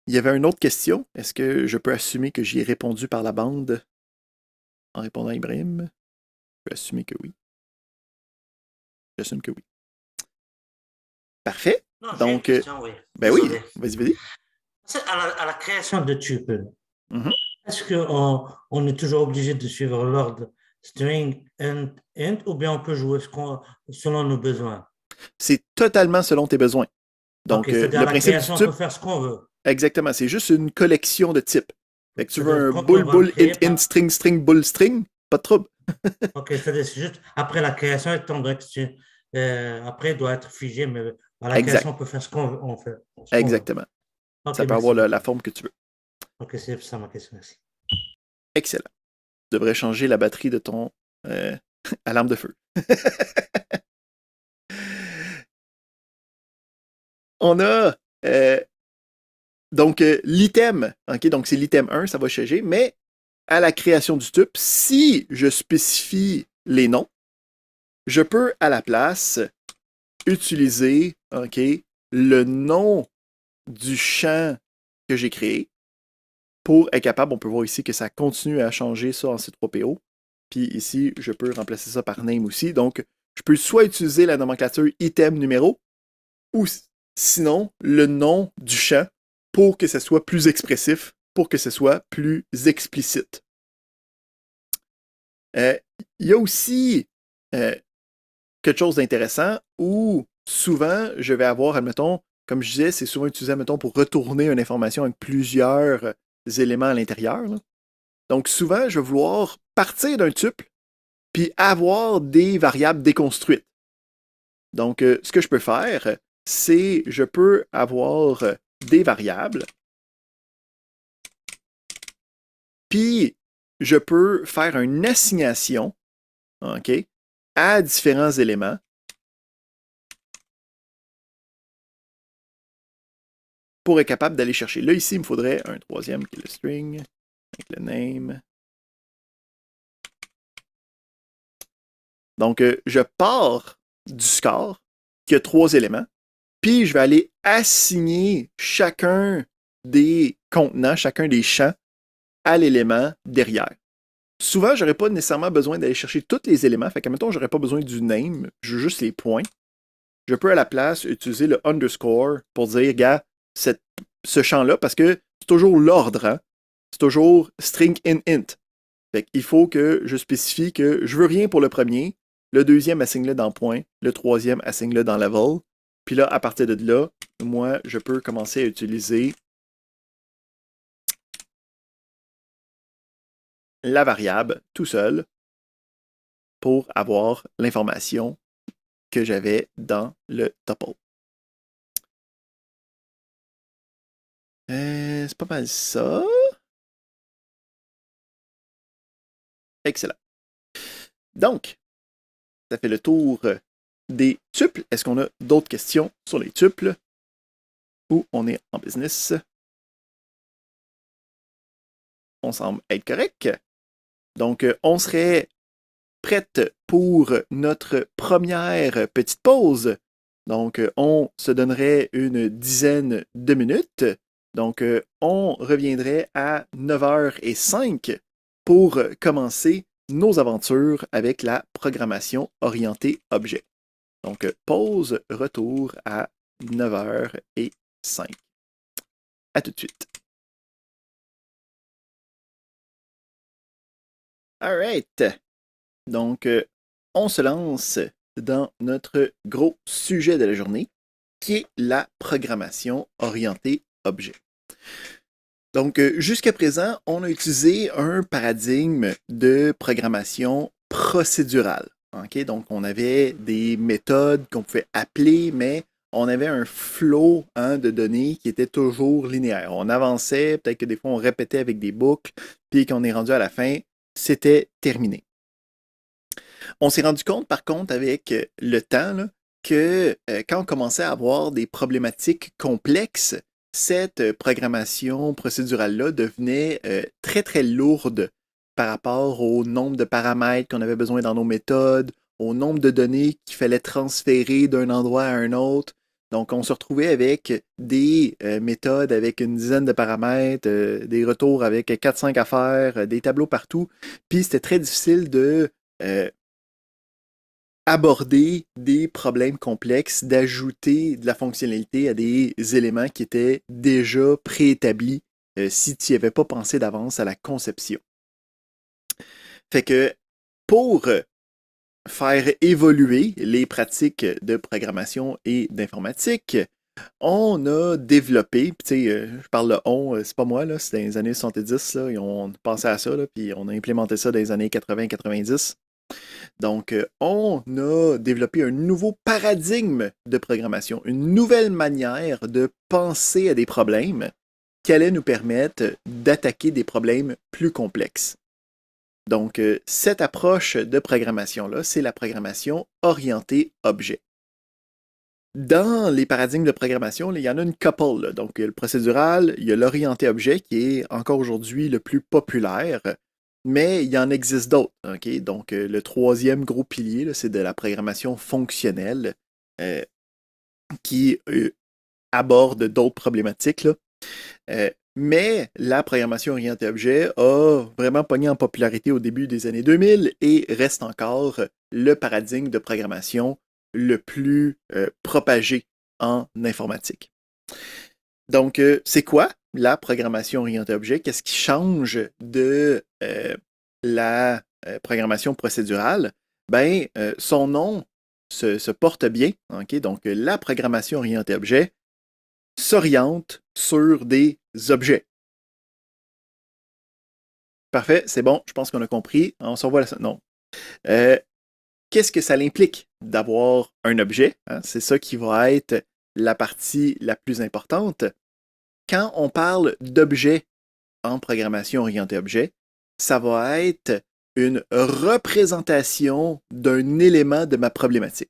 Il y avait une autre question. Est-ce que je peux assumer que j'y ai répondu par la bande en répondant à Ibrahim? Je peux assumer que oui. J'assume que oui. Parfait. Non, j'ai une Donc, question, oui. ben oui, Désolé. vas-y. À la création de tuples, Mhm. est-ce qu'on est toujours obligé de suivre l'ordre string, int, ou bien on peut jouer selon nos besoins? C'est totalement selon tes besoins. OK, Donc, c'est-à-dire à le la principe du création, on peut tuple, faire ce qu'on veut. exactement, c'est juste une collection de types. Fait que tu veux C'est-à-dire un quand on bool, va le bool, créer, int, string, string, bool, string, pas de trouble. OK, c'est-à-dire c'est juste après la création, étant donné que après, il doit être figé, mais à la Exact, création, on peut faire ce qu'on veut. On fait ce qu'on veut. exactement. OK, Ça peut merci avoir la beaucoup. forme que tu veux. OK, c'est ça ma question, merci. Excellent. Tu devrais changer la batterie de ton alarme de feu. On a donc l'item, ok, donc c'est l'item 1, ça va changer, mais à la création du tuple, si je spécifie les noms, je peux à la place utiliser ok, le nom du champ que j'ai créé pour être capable, on peut voir ici que ça continue à changer ça en C3PO. Puis ici, je peux remplacer ça par name aussi. Donc, je peux soit utiliser la nomenclature item numéro ou sinon le nom du champ pour que ce soit plus expressif, pour que ce soit plus explicite. Il y a aussi quelque chose d'intéressant où souvent je vais avoir, admettons, comme je disais, c'est souvent utilisé, admettons, pour retourner une information avec plusieurs éléments à l'intérieur. Là. Donc souvent, je vais vouloir partir d'un tuple puis avoir des variables déconstruites. Donc, ce que je peux faire, c'est je peux avoir des variables, puis je peux faire une assignation ok, à différents éléments. Pour être capable d'aller chercher. Là, ici, il me faudrait un troisième qui est le string, avec le name. Donc, je pars du score qui a 3 éléments, puis je vais aller assigner chacun des contenants, chacun des champs à l'élément derrière. Souvent, je n'aurais pas nécessairement besoin d'aller chercher tous les éléments. Fait que, mettons, je n'aurais pas besoin du name, je veux juste les points. Je peux à la place utiliser le underscore pour dire, gars, ce champ-là, parce que c'est toujours l'ordre, hein? C'est toujours string in int. Fait qu'il faut que je spécifie que je veux rien pour le premier, le deuxième assigne-le dans point, le troisième assigne-le dans level. Puis là, à partir de là, moi, je peux commencer à utiliser la variable tout seul pour avoir l'information que j'avais dans le tuple. C'est pas mal ça. Excellent. Donc, ça fait le tour des tuples. Est-ce qu'on a d'autres questions sur les tuples? Ou on est en business? On semble être correct. Donc, on serait prête pour notre première petite pause. Donc, on se donnerait une dizaine de minutes. Donc, on reviendrait à 9h05 pour commencer nos aventures avec la programmation orientée objet. Donc, pause, retour à 9h05. À tout de suite. All right. Donc, on se lance dans notre gros sujet de la journée, qui est la programmation orientée objet. Donc, jusqu'à présent, on a utilisé un paradigme de programmation procédurale. Okay? Donc, on avait des méthodes qu'on pouvait appeler, mais on avait un flow de données qui était toujours linéaire. On avançait, peut-être que des fois on répétait avec des boucles, puis qu'on est rendu à la fin, c'était terminé. On s'est rendu compte, par contre, avec le temps, là, que quand on commençait à avoir des problématiques complexes, cette programmation procédurale-là devenait très, très lourde par rapport au nombre de paramètres qu'on avait besoin dans nos méthodes, au nombre de données qu'il fallait transférer d'un endroit à un autre. Donc, on se retrouvait avec des méthodes avec une dizaine de paramètres, des retours avec 4-5 affaires, des tableaux partout. Puis, c'était très difficile de aborder des problèmes complexes, d'ajouter de la fonctionnalité à des éléments qui étaient déjà préétablis si tu n'y avais pas pensé d'avance à la conception. Fait que pour faire évoluer les pratiques de programmation et d'informatique, on a développé, tu sais, je parle de on, c'est pas moi, là, c'est dans les années 70, là, on pensait à ça, là, puis on a implémenté ça dans les années 80-90. Donc, on a développé un nouveau paradigme de programmation, une nouvelle manière de penser à des problèmes qui allait nous permettre d'attaquer des problèmes plus complexes. Donc, cette approche de programmation-là, c'est la programmation orientée objet. Dans les paradigmes de programmation, il y en a une couple. Là. Donc, il y a le procédural, il y a l'orienté objet qui est encore aujourd'hui le plus populaire, mais il y en existe d'autres. Okay? Donc, le troisième gros pilier, c'est de la programmation fonctionnelle qui aborde d'autres problématiques. Là. Mais la programmation orientée objet a vraiment pogné en popularité au début des années 2000 et reste encore le paradigme de programmation le plus propagé en informatique. Donc, c'est quoi la programmation orientée objet? Qu'est-ce qui change de la programmation procédurale? Ben, son nom se porte bien. Okay? Donc, la programmation orientée objet s'oriente sur des objets. Parfait, c'est bon, je pense qu'on a compris. On s'envoie la... Non. Qu'est-ce que ça implique d'avoir un objet? Hein? C'est ça qui va être la partie la plus importante. Quand on parle d'objet en programmation orientée objet, ça va être une représentation d'un élément de ma problématique.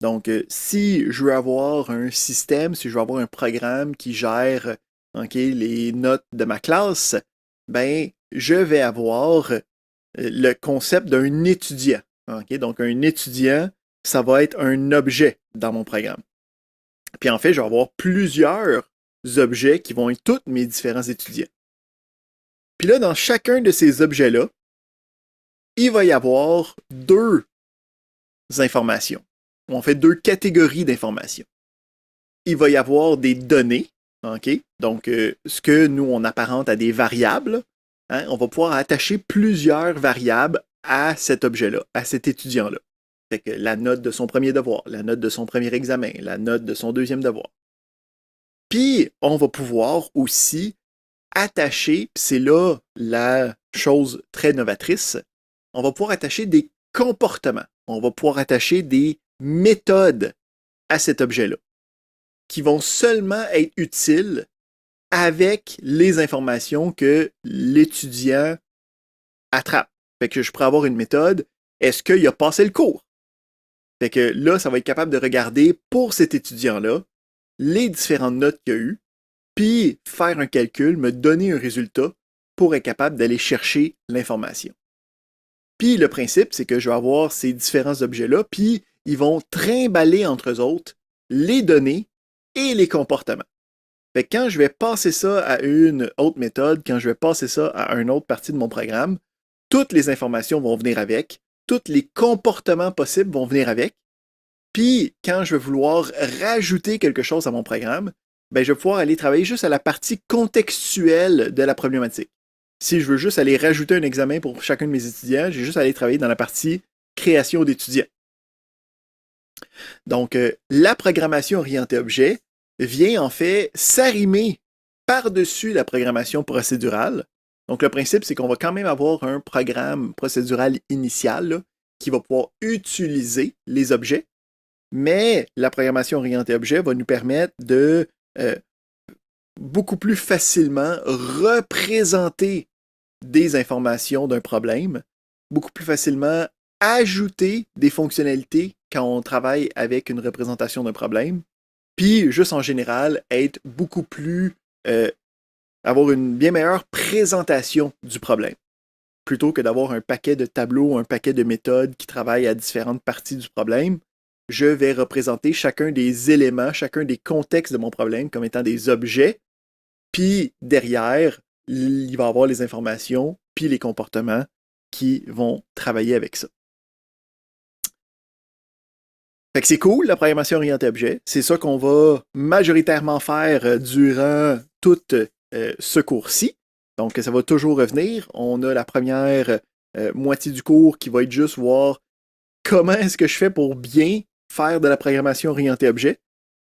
Donc, si je veux avoir un système, si je veux avoir un programme qui gère les notes de ma classe, ben, je vais avoir le concept d'un étudiant. Okay? Donc, un étudiant, ça va être un objet dans mon programme. Puis en fait, je vais avoir plusieurs objets qui vont être tous mes différents étudiants. Puis là, dans chacun de ces objets-là, il va y avoir deux informations. On fait deux catégories d'informations. Il va y avoir des données, okay? Donc ce que nous, on apparente à des variables, hein, on va pouvoir attacher plusieurs variables à cet objet-là, à cet étudiant-là. Fait que la note de son premier devoir, la note de son premier examen, la note de son deuxième devoir. Puis, on va pouvoir aussi attacher, c'est là la chose très novatrice, on va pouvoir attacher des comportements. On va pouvoir attacher des méthodes à cet objet-là qui vont seulement être utiles avec les informations que l'étudiant attrape. Fait que je pourrais avoir une méthode, est-ce qu'il a passé le cours? Fait que là, ça va être capable de regarder pour cet étudiant-là les différentes notes qu'il a eues, puis faire un calcul, me donner un résultat pour être capable d'aller chercher l'information. Puis le principe, c'est que je vais avoir ces différents objets-là, puis ils vont trimballer entre eux autres les données et les comportements. Fait que quand je vais passer ça à une autre méthode, quand je vais passer ça à une autre partie de mon programme, toutes les informations vont venir avec, tous les comportements possibles vont venir avec. Puis, quand je vais vouloir rajouter quelque chose à mon programme, ben, je vais pouvoir aller travailler juste à la partie contextuelle de la problématique. Si je veux juste aller rajouter un examen pour chacun de mes étudiants, j'ai juste à aller travailler dans la partie création d'étudiants. Donc, la programmation orientée objet vient en fait s'arrimer par-dessus la programmation procédurale. Donc, le principe, c'est qu'on va quand même avoir un programme procédural initial là, qui va pouvoir utiliser les objets, mais la programmation orientée objet va nous permettre de beaucoup plus facilement représenter des informations d'un problème, beaucoup plus facilement ajouter des fonctionnalités quand on travaille avec une représentation d'un problème, puis juste en général être beaucoup plus avoir une bien meilleure présentation du problème, plutôt que d'avoir un paquet de tableaux, un paquet de méthodes qui travaillent à différentes parties du problème. Je vais représenter chacun des éléments, chacun des contextes de mon problème comme étant des objets, puis derrière, il va y avoir les informations, puis les comportements qui vont travailler avec ça. Fait que c'est cool, la programmation orientée objet. C'est ça qu'on va majoritairement faire durant tout ce cours-ci. Donc, ça va toujours revenir. On a la première moitié du cours qui va être juste voir comment est-ce que je fais pour bien faire de la programmation orientée objet.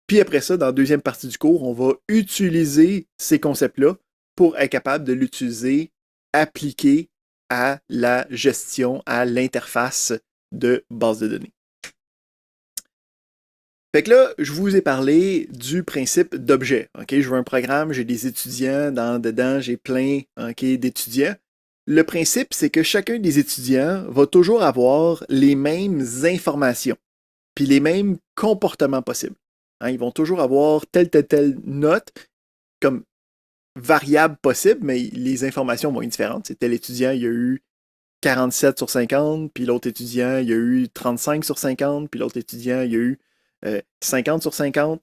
Puis après ça, dans la deuxième partie du cours, on va utiliser ces concepts-là pour être capable de l'utiliser appliqué à la gestion, à l'interface de base de données. Fait que là, je vous ai parlé du principe d'objet. Okay? Je veux un programme, j'ai des étudiants, dedans, j'ai plein d'étudiants. Le principe, c'est que chacun des étudiants va toujours avoir les mêmes informations, puis les mêmes comportements possibles. Hein, ils vont toujours avoir telle note comme variable possible, mais les informations vont être différentes. C'est tel étudiant, il y a eu 47 sur 50, puis l'autre étudiant, il y a eu 35 sur 50, puis l'autre étudiant, il y a eu 50 sur 50.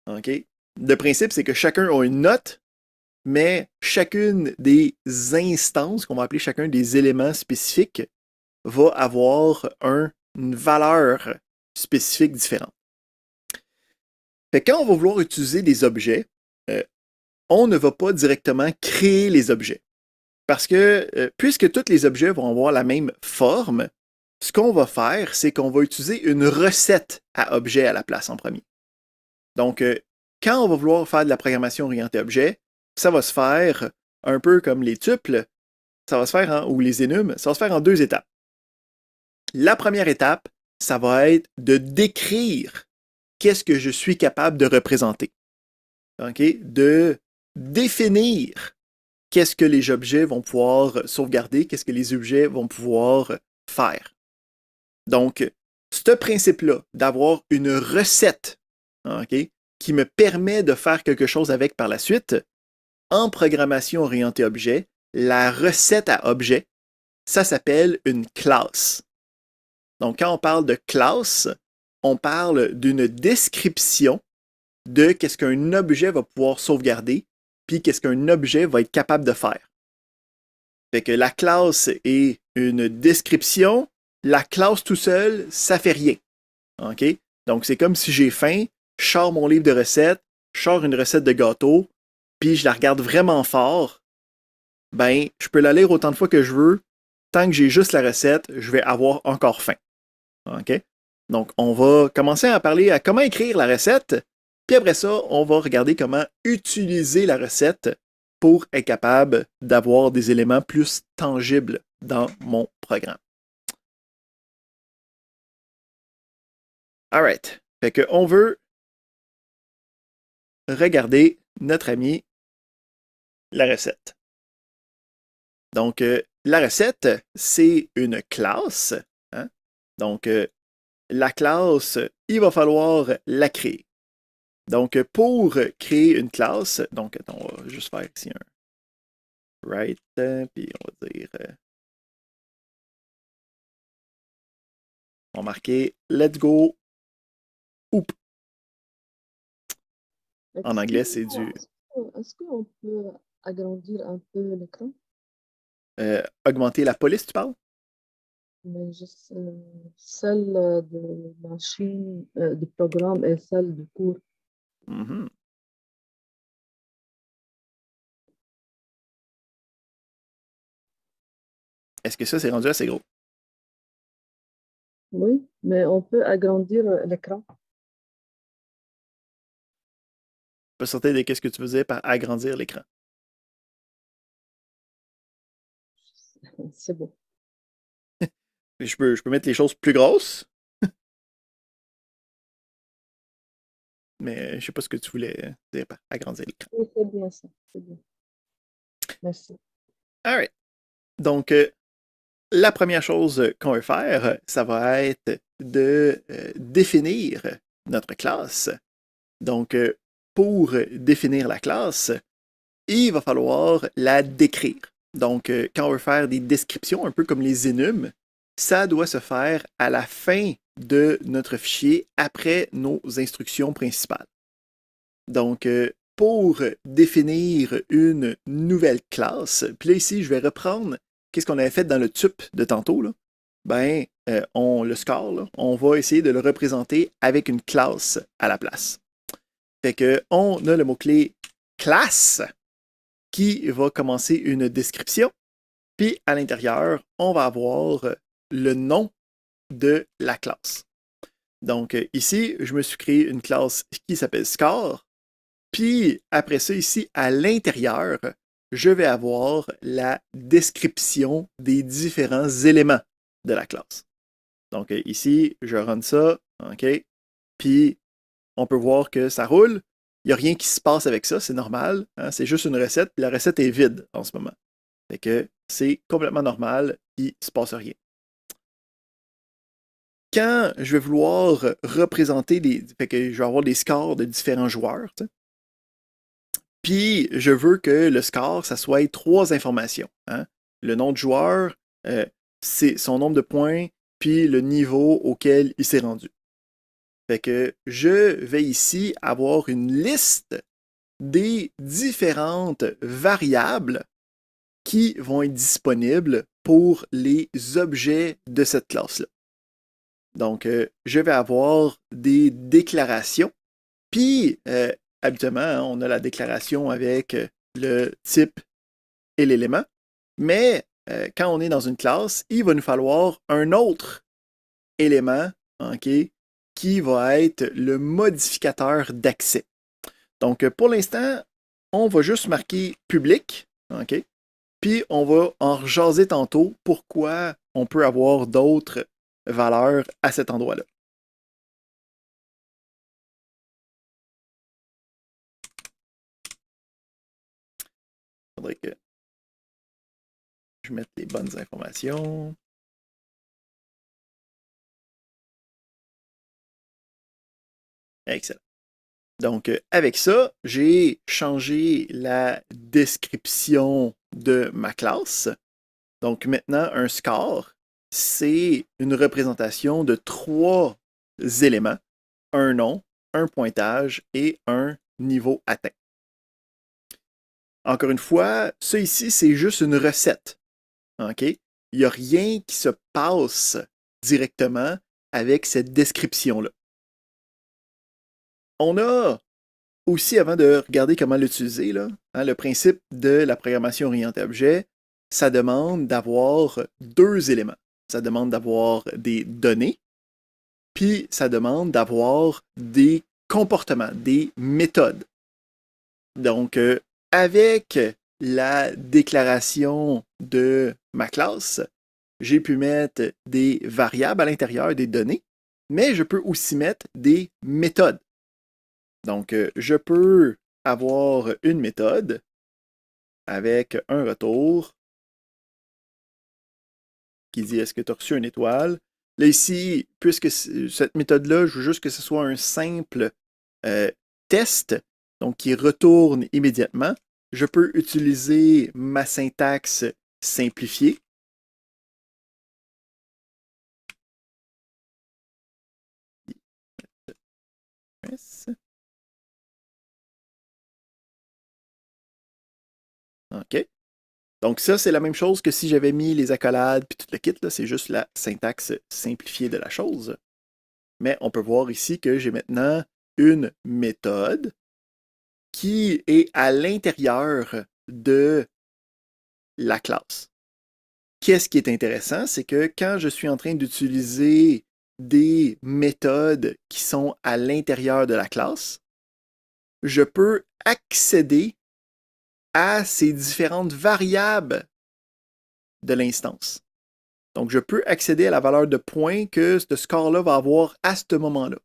Okay? Le principe, c'est que chacun a une note, mais chacune des instances, qu'on va appeler chacun des éléments spécifiques, va avoir une valeur spécifique différente. Fait que quand on va vouloir utiliser des objets, on ne va pas directement créer les objets. Parce que puisque tous les objets vont avoir la même forme, ce qu'on va faire, c'est qu'on va utiliser une recette à objet à la place en premier. Donc, quand on va vouloir faire de la programmation orientée objet, ça va se faire un peu comme les tuples, ça va se faire ou les énums, ça va se faire en 2 étapes. La première étape, ça va être de décrire qu'est-ce que je suis capable de représenter. Okay? De définir qu'est-ce que les objets vont pouvoir sauvegarder, qu'est-ce que les objets vont pouvoir faire. Donc, ce principe-là, d'avoir une recette qui me permet de faire quelque chose avec par la suite, en programmation orientée objet, la recette à objet, ça s'appelle une classe. Donc, quand on parle de classe, on parle d'une description de qu'est-ce qu'un objet va pouvoir sauvegarder, puis qu'est-ce qu'un objet va être capable de faire. Fait que la classe est une description, la classe tout seul, ça fait rien. Okay? Donc, c'est comme si j'ai faim, je sors mon livre de recettes, je sors une recette de gâteau, puis je la regarde vraiment fort, ben, je peux la lire autant de fois que je veux, tant que j'ai juste la recette, je vais avoir encore faim. Okay? Donc, on va commencer à parler à comment écrire la recette, puis après ça, on va regarder comment utiliser la recette pour être capable d'avoir des éléments plus tangibles dans mon programme. Alright. Fait qu'on veut regarder notre ami la recette. Donc, la recette, c'est une classe. Hein? Donc, la classe, il va falloir la créer. Donc, pour créer une classe, donc, attends, on va juste faire ici un write, puis on va dire, on va marquer let's go, oup. En anglais, c'est du Est-ce qu'on peut agrandir un peu l'écran? augmenter la police, tu parles? Mais juste celle de machine, du programme et celle du cours. Mhm. Est-ce que ça, c'est rendu assez gros? Oui, mais on peut agrandir l'écran. Je peux sortir de qu'est-ce que tu faisais par agrandir l'écran. C'est bon. Je peux mettre les choses plus grosses, mais je sais pas ce que tu voulais dire par agrandir l'écran. Oui, c'est bien ça. C'est bien. Merci. All right. Donc, la première chose qu'on va faire, ça va être de définir notre classe. Donc, pour définir la classe, il va falloir la décrire. Donc, quand on veut faire des descriptions, un peu comme les énums, ça doit se faire à la fin de notre fichier après nos instructions principales. Donc, pour définir une nouvelle classe, puis là ici, je vais reprendre qu'est-ce qu'on avait fait dans le tup de tantôt. Là. Ben, le score, là, on va essayer de le représenter avec une classe à la place. Fait que on a le mot-clé classe qui va commencer une description. Puis à l'intérieur, on va avoir le nom de la classe. Donc ici, je me suis créé une classe qui s'appelle score. Puis après ça, ici, à l'intérieur, je vais avoir la description des différents éléments de la classe. Donc ici, je run ça, OK? Puis on peut voir que ça roule. Il n'y a rien qui se passe avec ça, c'est normal. Hein? C'est juste une recette, puis la recette est vide en ce moment. Fait que c'est complètement normal, il ne se passe rien. Quand je vais vouloir représenter fait que je vais avoir des scores de différents joueurs, puis je veux que le score, ça soit 3 informations. Hein? Le nom de joueur, c'est son nombre de points, puis le niveau auquel il s'est rendu. Fait que je vais ici avoir une liste des différentes variables qui vont être disponibles pour les objets de cette classe-là. Donc, je vais avoir des déclarations. Puis, habituellement, hein, on a la déclaration avec le type et l'élément. Mais quand on est dans une classe, il va nous falloir un autre élément, OK, qui va être le modificateur d'accès. Donc, pour l'instant, on va juste marquer public, OK? Puis, on va en rejaser tantôt pourquoi on peut avoir d'autres valeurs à cet endroit-là. Il faudrait que je mette les bonnes informations. Excellent. Donc, avec ça, j'ai changé la description de ma classe. Donc, maintenant, un score, c'est une représentation de 3 éléments, un nom, un pointage et un niveau atteint. Encore une fois, ça ici, c'est juste une recette. OK? Il n'y a rien qui se passe directement avec cette description-là. On a aussi, avant de regarder comment l'utiliser, là, hein, le principe de la programmation orientée objet, ça demande d'avoir 2 éléments. Ça demande d'avoir des données, puis ça demande d'avoir des comportements, des méthodes. Donc, avec la déclaration de ma classe, j'ai pu mettre des variables à l'intérieur des données, mais je peux aussi mettre des méthodes. Donc, je peux avoir une méthode avec un retour qui dit est-ce que tu as reçu une étoile. Là, ici, puisque cette méthode-là, je veux juste que ce soit un simple test, donc qui retourne immédiatement. Je peux utiliser ma syntaxe simplifiée. OK? Donc ça, c'est la même chose que si j'avais mis les accolades puis tout le kit, c'est juste la syntaxe simplifiée de la chose. Mais on peut voir ici que j'ai maintenant une méthode qui est à l'intérieur de la classe. Qu'est-ce qui est intéressant, c'est que quand je suis en train d'utiliser des méthodes qui sont à l'intérieur de la classe, je peux accéder à ces différentes variables de l'instance. Donc, je peux accéder à la valeur de points que ce score-là va avoir à ce moment-là.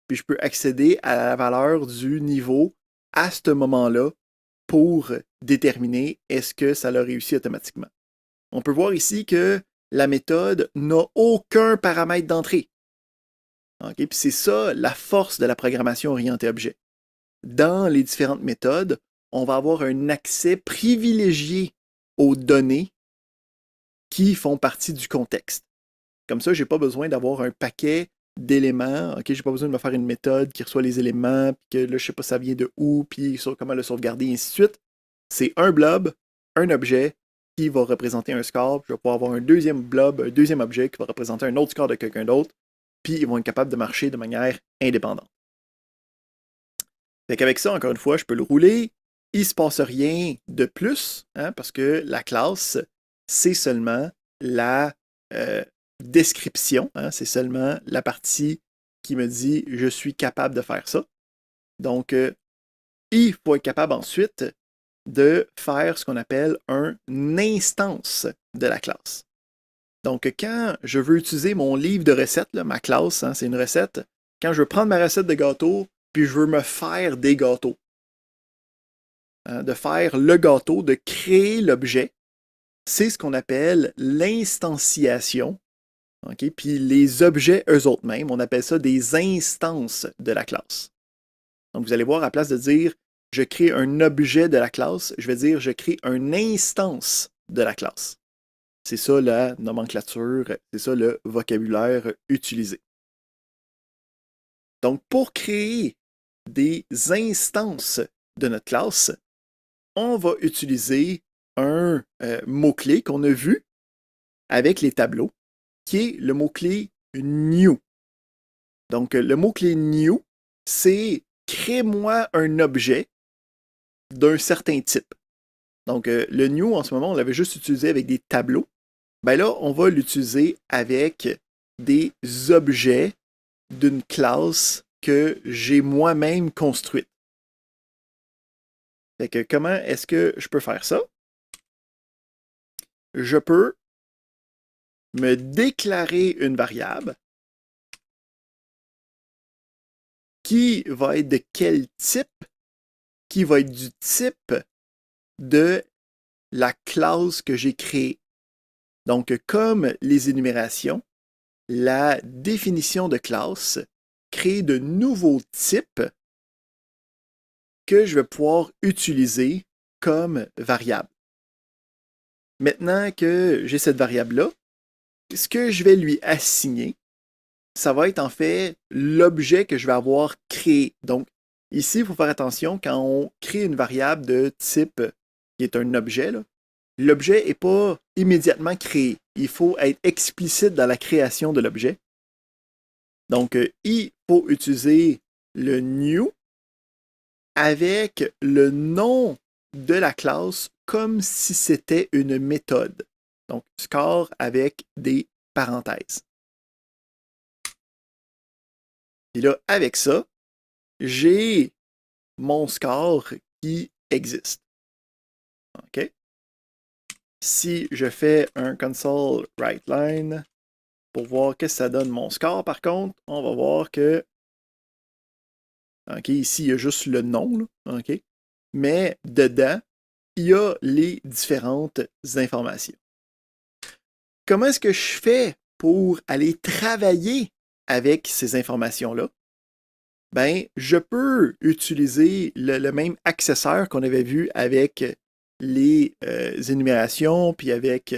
Puis, je peux accéder à la valeur du niveau à ce moment-là pour déterminer est-ce que ça l'a réussi automatiquement. On peut voir ici que la méthode n'a aucun paramètre d'entrée. Okay? Puis c'est ça la force de la programmation orientée objet. Dans les différentes méthodes, on va avoir un accès privilégié aux données qui font partie du contexte. Comme ça, je n'ai pas besoin d'avoir un paquet d'éléments. Okay? Je n'ai pas besoin de me faire une méthode qui reçoit les éléments, puis que là, je ne sais pas ça vient de où, puis comment le sauvegarder, et ainsi de suite. C'est un blob, un objet qui va représenter un score, puis je vais pouvoir avoir un deuxième blob, un deuxième objet qui va représenter un autre score de quelqu'un d'autre, puis ils vont être capables de marcher de manière indépendante. Fait qu'avec ça, encore une fois, je peux le rouler. Il ne se passe rien de plus, hein, parce que la classe, c'est seulement la description, hein, c'est seulement la partie qui me dit « je suis capable de faire ça ». Donc, il faut être capable ensuite de faire ce qu'on appelle une instance de la classe. Donc, quand je veux utiliser mon livre de recettes, là, ma classe, hein, c'est une recette, quand je veux prendre ma recette de gâteau, puis je veux me faire des gâteaux, hein, de faire le gâteau, de créer l'objet, c'est ce qu'on appelle l'instanciation. Okay? Puis les objets eux-mêmes, on appelle ça des instances de la classe. Donc, vous allez voir, à la place de dire « je crée un objet de la classe », je vais dire « je crée une instance de la classe ». C'est ça la nomenclature, c'est ça le vocabulaire utilisé. Donc, pour créer des instances de notre classe, on va utiliser un mot-clé qu'on a vu avec les tableaux, qui est le mot-clé « new ». Donc, le mot-clé « new », c'est « crée-moi un objet d'un certain type ». Donc, le new, en ce moment, on l'avait juste utilisé avec des tableaux. Ben là, on va l'utiliser avec des objets d'une classe que j'ai moi-même construite. Fait que comment est-ce que je peux faire ça? Je peux me déclarer une variable qui va être de quel type, qui va être du type de la classe que j'ai créée. Donc, comme les énumérations, la définition de classe crée de nouveaux types que je vais pouvoir utiliser comme variable. Maintenant que j'ai cette variable-là, ce que je vais lui assigner, ça va être en fait l'objet que je vais avoir créé. Donc, ici, il faut faire attention quand on crée une variable de type qui est un objet, l'objet n'est pas immédiatement créé. Il faut être explicite dans la création de l'objet. Donc, il faut utiliser le new avec le nom de la classe comme si c'était une méthode. Donc, score avec des parenthèses. Et là, avec ça, j'ai mon score qui existe. OK? Si je fais un console writeLine pour voir qu'est-ce que ça donne mon score, par contre, on va voir que OK, ici, il y a juste le nom, là, OK? Mais dedans, il y a les différentes informations. Comment est-ce que je fais pour aller travailler avec ces informations-là? Ben, je peux utiliser le même accessoire qu'on avait vu avec les énumérations, puis avec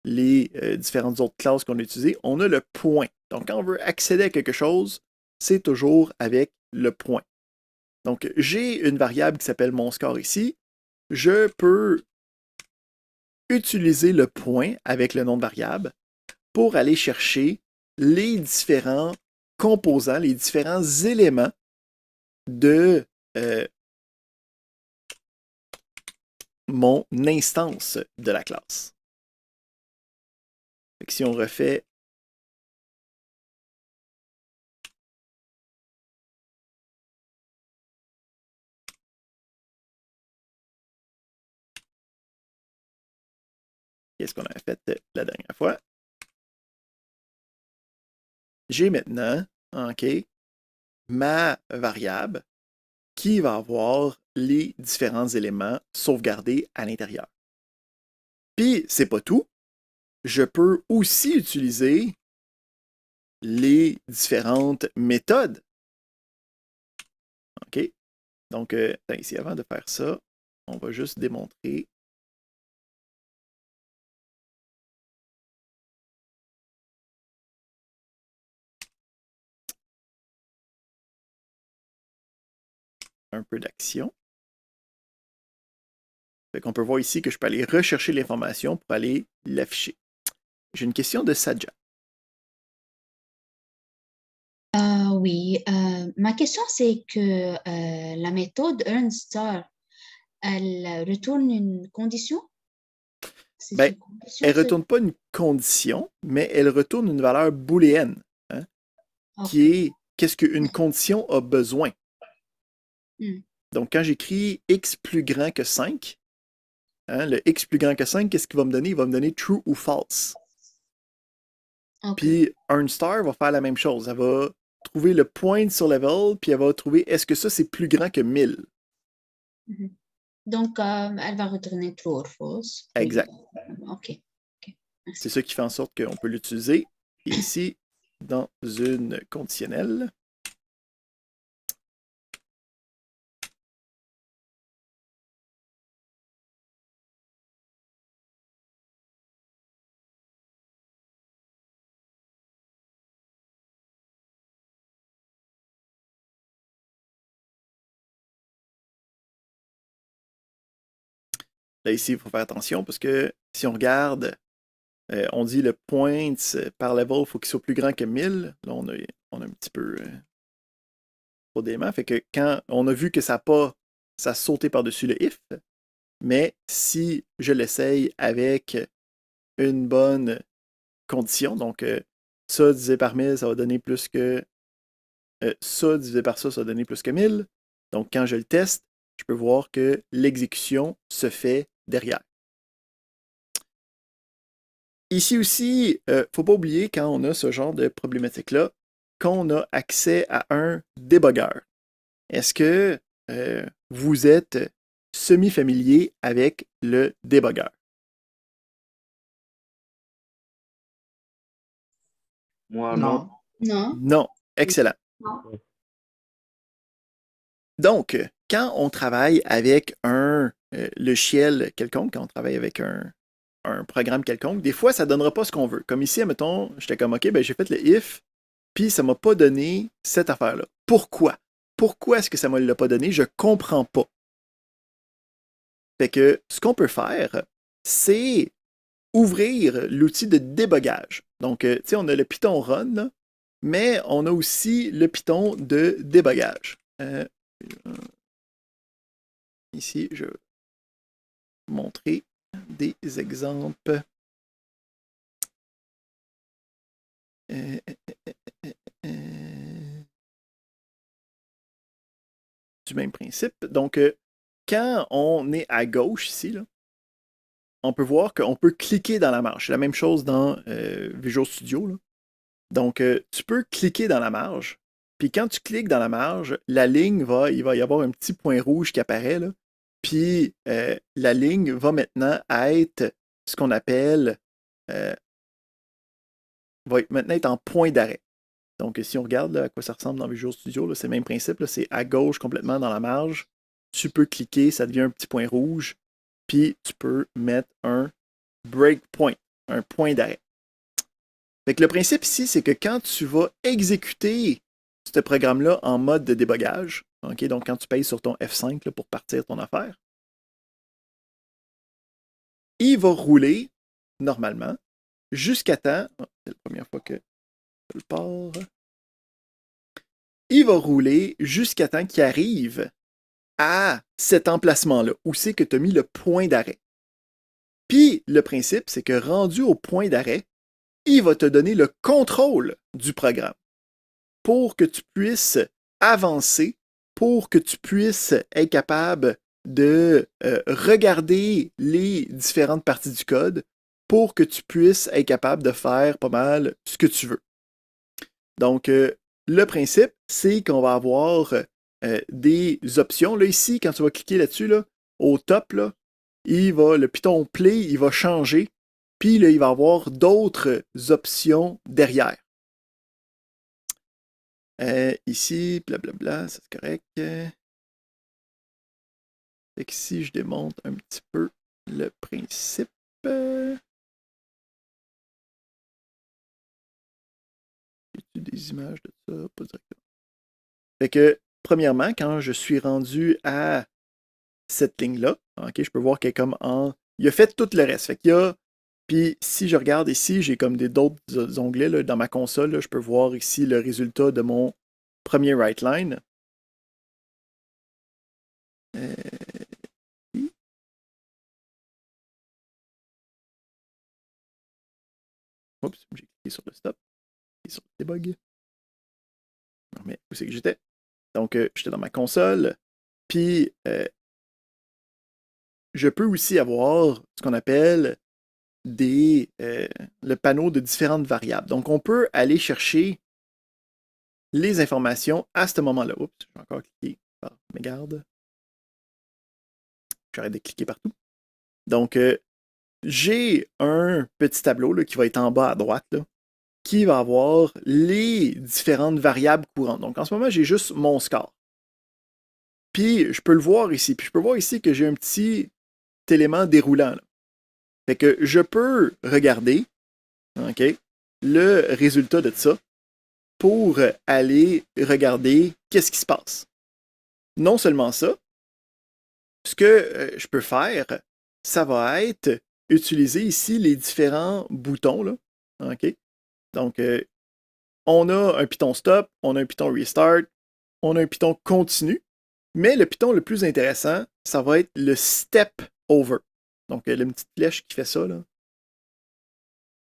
les différentes autres classes qu'on a utilisées. On a le point. Donc, quand on veut accéder à quelque chose, c'est toujours avec le point. Donc, j'ai une variable qui s'appelle mon score ici. Je peux utiliser le point avec le nom de variable pour aller chercher les différents composants, les différents éléments de mon instance de la classe. Fait que si on refait qu'est-ce qu'on avait fait la dernière fois, j'ai maintenant, OK, ma variable qui va avoir les différents éléments sauvegardés à l'intérieur. Puis, c'est pas tout. Je peux aussi utiliser les différentes méthodes. OK? Donc, ici, avant de faire ça, on va juste démontrer. Un peu d'action. Fait qu'on peut voir ici que je peux aller rechercher l'information pour aller l'afficher. J'ai une question de Sadja. Oui, ma question c'est que la méthode earnStar, elle retourne une condition? C'est Ben, une condition, elle ne retourne pas une condition, mais elle retourne une valeur booléenne, hein, qui est qu'est-ce qu'une condition a besoin. Donc, quand j'écris x plus grand que 5, hein, le x plus grand que 5, qu'est-ce qu'il va me donner? Il va me donner true ou false. Puis, earnStar va faire la même chose. Elle va trouver le point sur level, puis elle va trouver est-ce que ça, c'est plus grand que 1000. Donc, elle va retourner true ou false. Exact. OK. C'est ça qui fait en sorte qu'on peut l'utiliser ici dans une conditionnelle. Là, ici, il faut faire attention parce que si on regarde, on dit le points par level, il faut qu'il soit plus grand que 1000. Là, on a un petit peu trop d'éléments. Fait que quand on a vu que ça a sauté par-dessus le if, mais si je l'essaye avec une bonne condition, donc ça divisé par 1000, ça va donner plus que ça divisé par ça va donner plus que 1000. Donc, quand je le teste, je peux voir que l'exécution se fait derrière. Ici aussi, il ne faut pas oublier quand on a ce genre de problématique-là, qu'on a accès à un débogueur. Est-ce que vous êtes semi-familier avec le débogueur? Moi, non. Non. Excellent. Non. Donc, quand on travaille avec un logiciel quelconque, quand on travaille avec un programme quelconque, des fois, ça ne donnera pas ce qu'on veut. Comme ici, admettons, j'étais comme, OK, ben, j'ai fait le if, puis ça ne m'a pas donné cette affaire-là. Pourquoi? Pourquoi est-ce que ça ne me l'a pas donné? Je ne comprends pas. Fait que ce qu'on peut faire, c'est ouvrir l'outil de débogage. Donc, tu sais, on a le Python Run, là, mais on a aussi le Python de débogage. Ici, je vais montrer des exemples. Du même principe. Donc, quand on est à gauche ici, là, on peut voir qu'on peut cliquer dans la marge. C'est la même chose dans Visual Studio. Là. Donc, tu peux cliquer dans la marge. Puis quand tu cliques dans la marge, la ligne il va y avoir un petit point rouge qui apparaît. Là. Puis la ligne va maintenant être ce qu'on appelle va maintenant être en point d'arrêt. Donc, si on regarde là, à quoi ça ressemble dans Visual Studio, c'est le même principe. C'est à gauche complètement dans la marge. Tu peux cliquer, ça devient un petit point rouge. Puis tu peux mettre un breakpoint, un point d'arrêt. Fait que le principe ici, c'est que quand tu vas exécuter ce programme-là en mode de débogage, okay, donc quand tu payes sur ton F5 là, pour partir ton affaire, il va rouler normalement jusqu'à temps. Oh, c'est la première fois que je le pars. Il va rouler jusqu'à temps qu'il arrive à cet emplacement-là, où c'est que tu as mis le point d'arrêt. Puis le principe, c'est que rendu au point d'arrêt, il va te donner le contrôle du programme pour que tu puisses avancer, pour que tu puisses être capable de regarder les différentes parties du code, pour que tu puisses être capable de faire pas mal ce que tu veux. Donc, le principe, c'est qu'on va avoir des options. Là, ici, quand tu vas cliquer là-dessus, là, au top, là, le Python Play, il va changer. Puis là, il va avoir d'autres options derrière. Ici, blablabla, ça c'est correct. Fait que si je démontre un petit peu le principe. J'ai des images de ça, pas directement. Fait que, premièrement, quand je suis rendu à cette ligne-là, ok, je peux voir qu'elle est comme en. Il a fait tout le reste. Fait qu'il y a. Puis si je regarde ici, j'ai comme d'autres onglets là, dans ma console. Là, je peux voir ici le résultat de mon premier write line. Oups, j'ai cliqué sur le stop. Et sur le debug. Mais où c'est que j'étais? Donc, j'étais dans ma console. Puis, je peux aussi avoir ce qu'on appelle le panneau de différentes variables. Donc, on peut aller chercher les informations à ce moment-là. Oups, je vais encore cliquer par mégarde. J'arrête de cliquer partout. Donc, j'ai un petit tableau là, qui va être en bas à droite, là, qui va avoir les différentes variables courantes. Donc, en ce moment, j'ai juste mon score. Puis, je peux le voir ici. Puis, je peux voir ici que j'ai un petit élément déroulant. Là. Fait que je peux regarder le résultat de ça pour aller regarder qu'est-ce qui se passe. Non seulement ça, ce que je peux faire, ça va être utiliser ici les différents boutons. Là, OK? Donc, on a un Python stop, on a un Python restart, on a un Python continu, mais le Python le plus intéressant, ça va être le step over. Donc, la petite flèche qui fait ça. Là.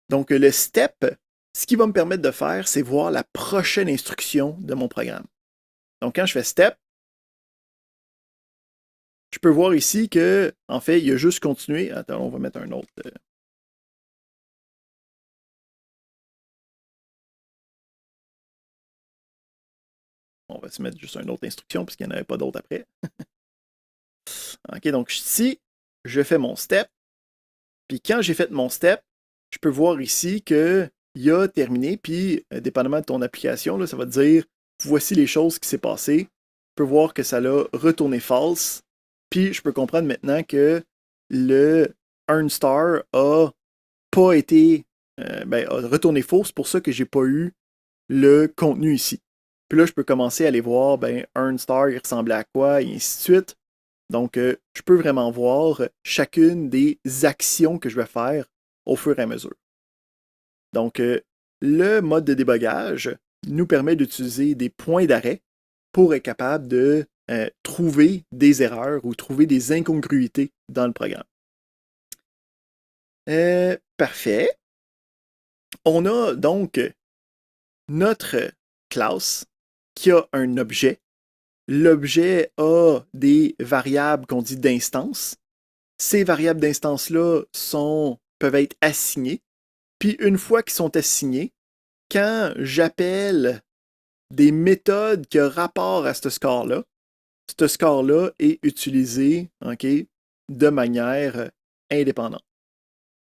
Donc, le step, ce qui va me permettre de faire, c'est voir la prochaine instruction de mon programme. Donc, quand je fais step, je peux voir ici que, en fait, il a juste continué. Attends, on va mettre un autre. On va se mettre juste une autre instruction puisqu'il n'y en avait pas d'autre après. OK, donc ici, je fais mon step. Puis quand j'ai fait mon step, je peux voir ici qu'il a terminé. Puis, dépendamment de ton application, là, ça va te dire voici les choses qui s'est passées. Je peux voir que ça l'a retourné false. Puis, je peux comprendre maintenant que le earn star a pas été a retourné faux. C'est pour ça que j'ai pas eu le contenu ici. Puis là, je peux commencer à aller voir, earn star, il ressemblait à quoi, et ainsi de suite. Donc, je peux vraiment voir chacune des actions que je vais faire au fur et à mesure. Donc, le mode de débogage nous permet d'utiliser des points d'arrêt pour être capable de trouver des erreurs ou trouver des incongruités dans le programme. Parfait. On a donc notre classe qui a un objet. L'objet a des variables qu'on dit d'instance. Ces variables d'instance-là peuvent être assignées. Puis une fois qu'ils sont assignés, quand j'appelle des méthodes qui ont rapport à ce score-là est utilisé de manière indépendante.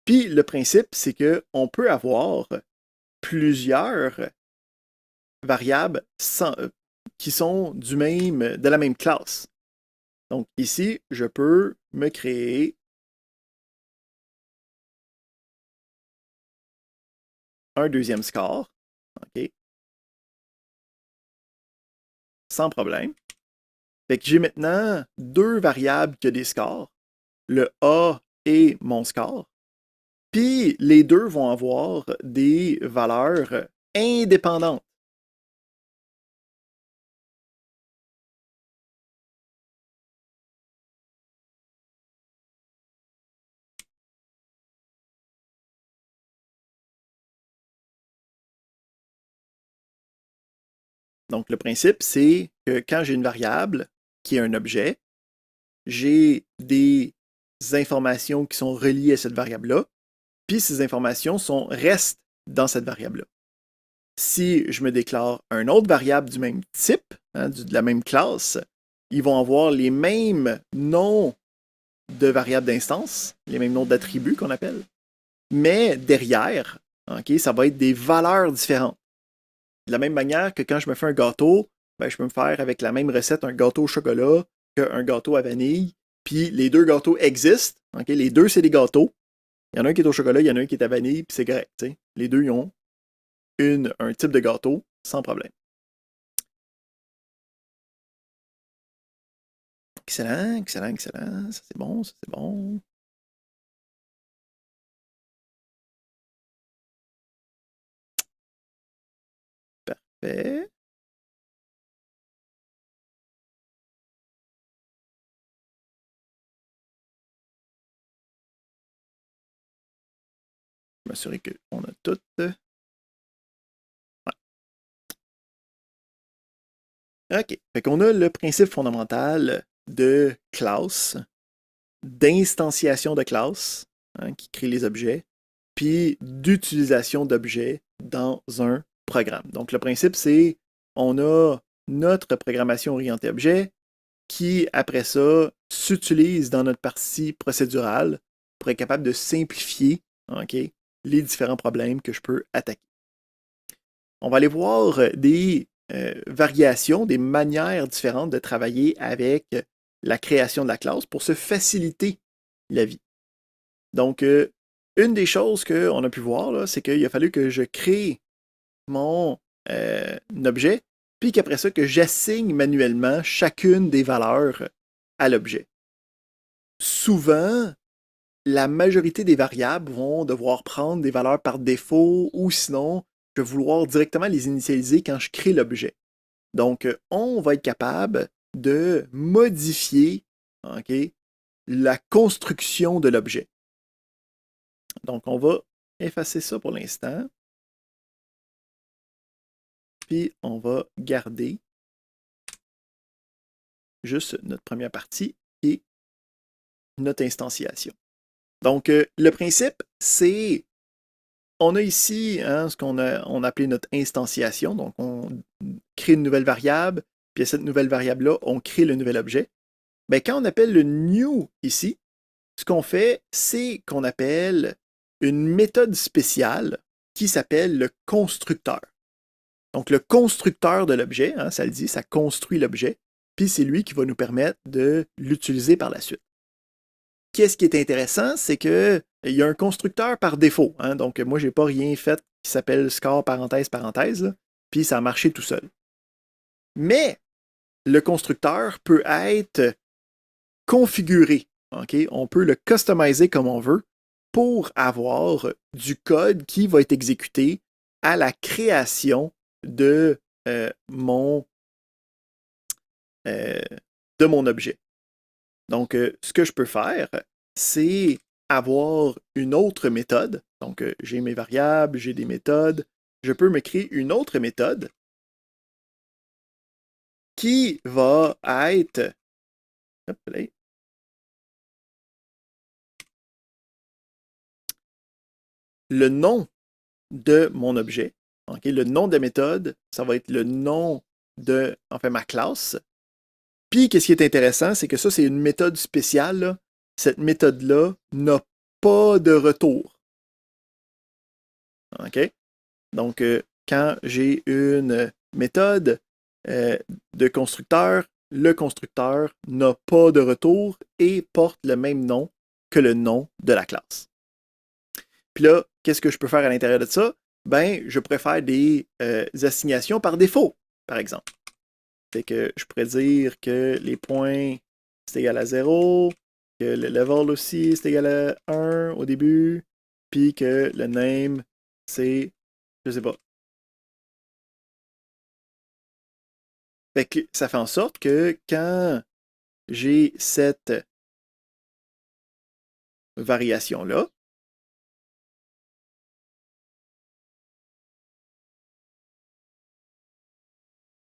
Puis le principe, c'est qu'on peut avoir plusieurs variables qui sont de la même classe. Donc ici, je peux me créer un deuxième score. OK. Sans problème. Fait que j'ai maintenant deux variables qui ont des scores. Le A et mon score. Puis les deux vont avoir des valeurs indépendantes. Donc, le principe, c'est que quand j'ai une variable qui est un objet, j'ai des informations qui sont reliées à cette variable-là, puis ces informations restent dans cette variable-là. Si je me déclare une autre variable du même type, de la même classe, ils vont avoir les mêmes noms de variables d'instance, les mêmes noms d'attributs qu'on appelle, mais derrière, ça va être des valeurs différentes. De la même manière que quand je me fais un gâteau, ben, je peux me faire avec la même recette un gâteau au chocolat qu'un gâteau à vanille. Puis les deux gâteaux existent. Les deux, c'est des gâteaux. Il y en a un qui est au chocolat, il y en a un qui est à vanille, puis c'est correct. T'sais. Les deux, ils ont un type de gâteau sans problème. Excellent, excellent, excellent. Ça, c'est bon, ça, c'est bon. Parfait. Je vais m'assurer qu'on a tout. Ouais. OK. Fait qu'on a le principe fondamental de classe, d'instanciation de classe, qui crée les objets, puis d'utilisation d'objets dans un programme. Donc, le principe, c'est on a notre programmation orientée objet qui, après ça, s'utilise dans notre partie procédurale pour être capable de simplifier les différents problèmes que je peux attaquer. On va aller voir des variations, des manières différentes de travailler avec la création de la classe pour se faciliter la vie. Donc, une des choses qu'on a pu voir, c'est qu'il a fallu que je crée mon objet, puis qu'après ça, que j'assigne manuellement chacune des valeurs à l'objet. Souvent, la majorité des variables vont devoir prendre des valeurs par défaut ou sinon, je vais vouloir directement les initialiser quand je crée l'objet. Donc, on va être capable de modifier la construction de l'objet. Donc, on va effacer ça pour l'instant. Puis, on va garder juste notre première partie et notre instantiation. Donc, le principe, c'est, on a ici ce qu'on a appelé notre instantiation. Donc, on crée une nouvelle variable, puis à cette nouvelle variable-là, on crée le nouvel objet. Bien, quand on appelle le new ici, ce qu'on fait, c'est qu'on appelle une méthode spéciale qui s'appelle le constructeur. Donc, le constructeur de l'objet, ça le dit, ça construit l'objet, puis c'est lui qui va nous permettre de l'utiliser par la suite. Qu'est-ce qui est intéressant, c'est qu'il y a un constructeur par défaut. Donc, moi, je n'ai pas rien fait qui s'appelle score parenthèse parenthèse, puis ça a marché tout seul. Mais le constructeur peut être configuré. On peut le customiser comme on veut pour avoir du code qui va être exécuté à la création de mon objet. Donc, ce que je peux faire, c'est avoir une autre méthode. Donc, j'ai mes variables, j'ai des méthodes. Je peux me créer une autre méthode qui va être le nom de mon objet. Le nom de la méthode, ça va être le nom de ma classe. Puis, qu'est-ce qui est intéressant, c'est que ça, c'est une méthode spéciale. Là. Cette méthode-là n'a pas de retour. Donc, quand j'ai une méthode de constructeur, le constructeur n'a pas de retour et porte le même nom que le nom de la classe. Puis là, qu'est-ce que je peux faire à l'intérieur de ça? Ben, je pourrais faire des assignations par défaut, par exemple. Fait que je pourrais dire que les points, c'est égal à 0, que que le level aussi, c'est égal à 1 au début, puis que le name, c'est, je sais pas. Fait que ça fait en sorte que quand j'ai cette variation-là,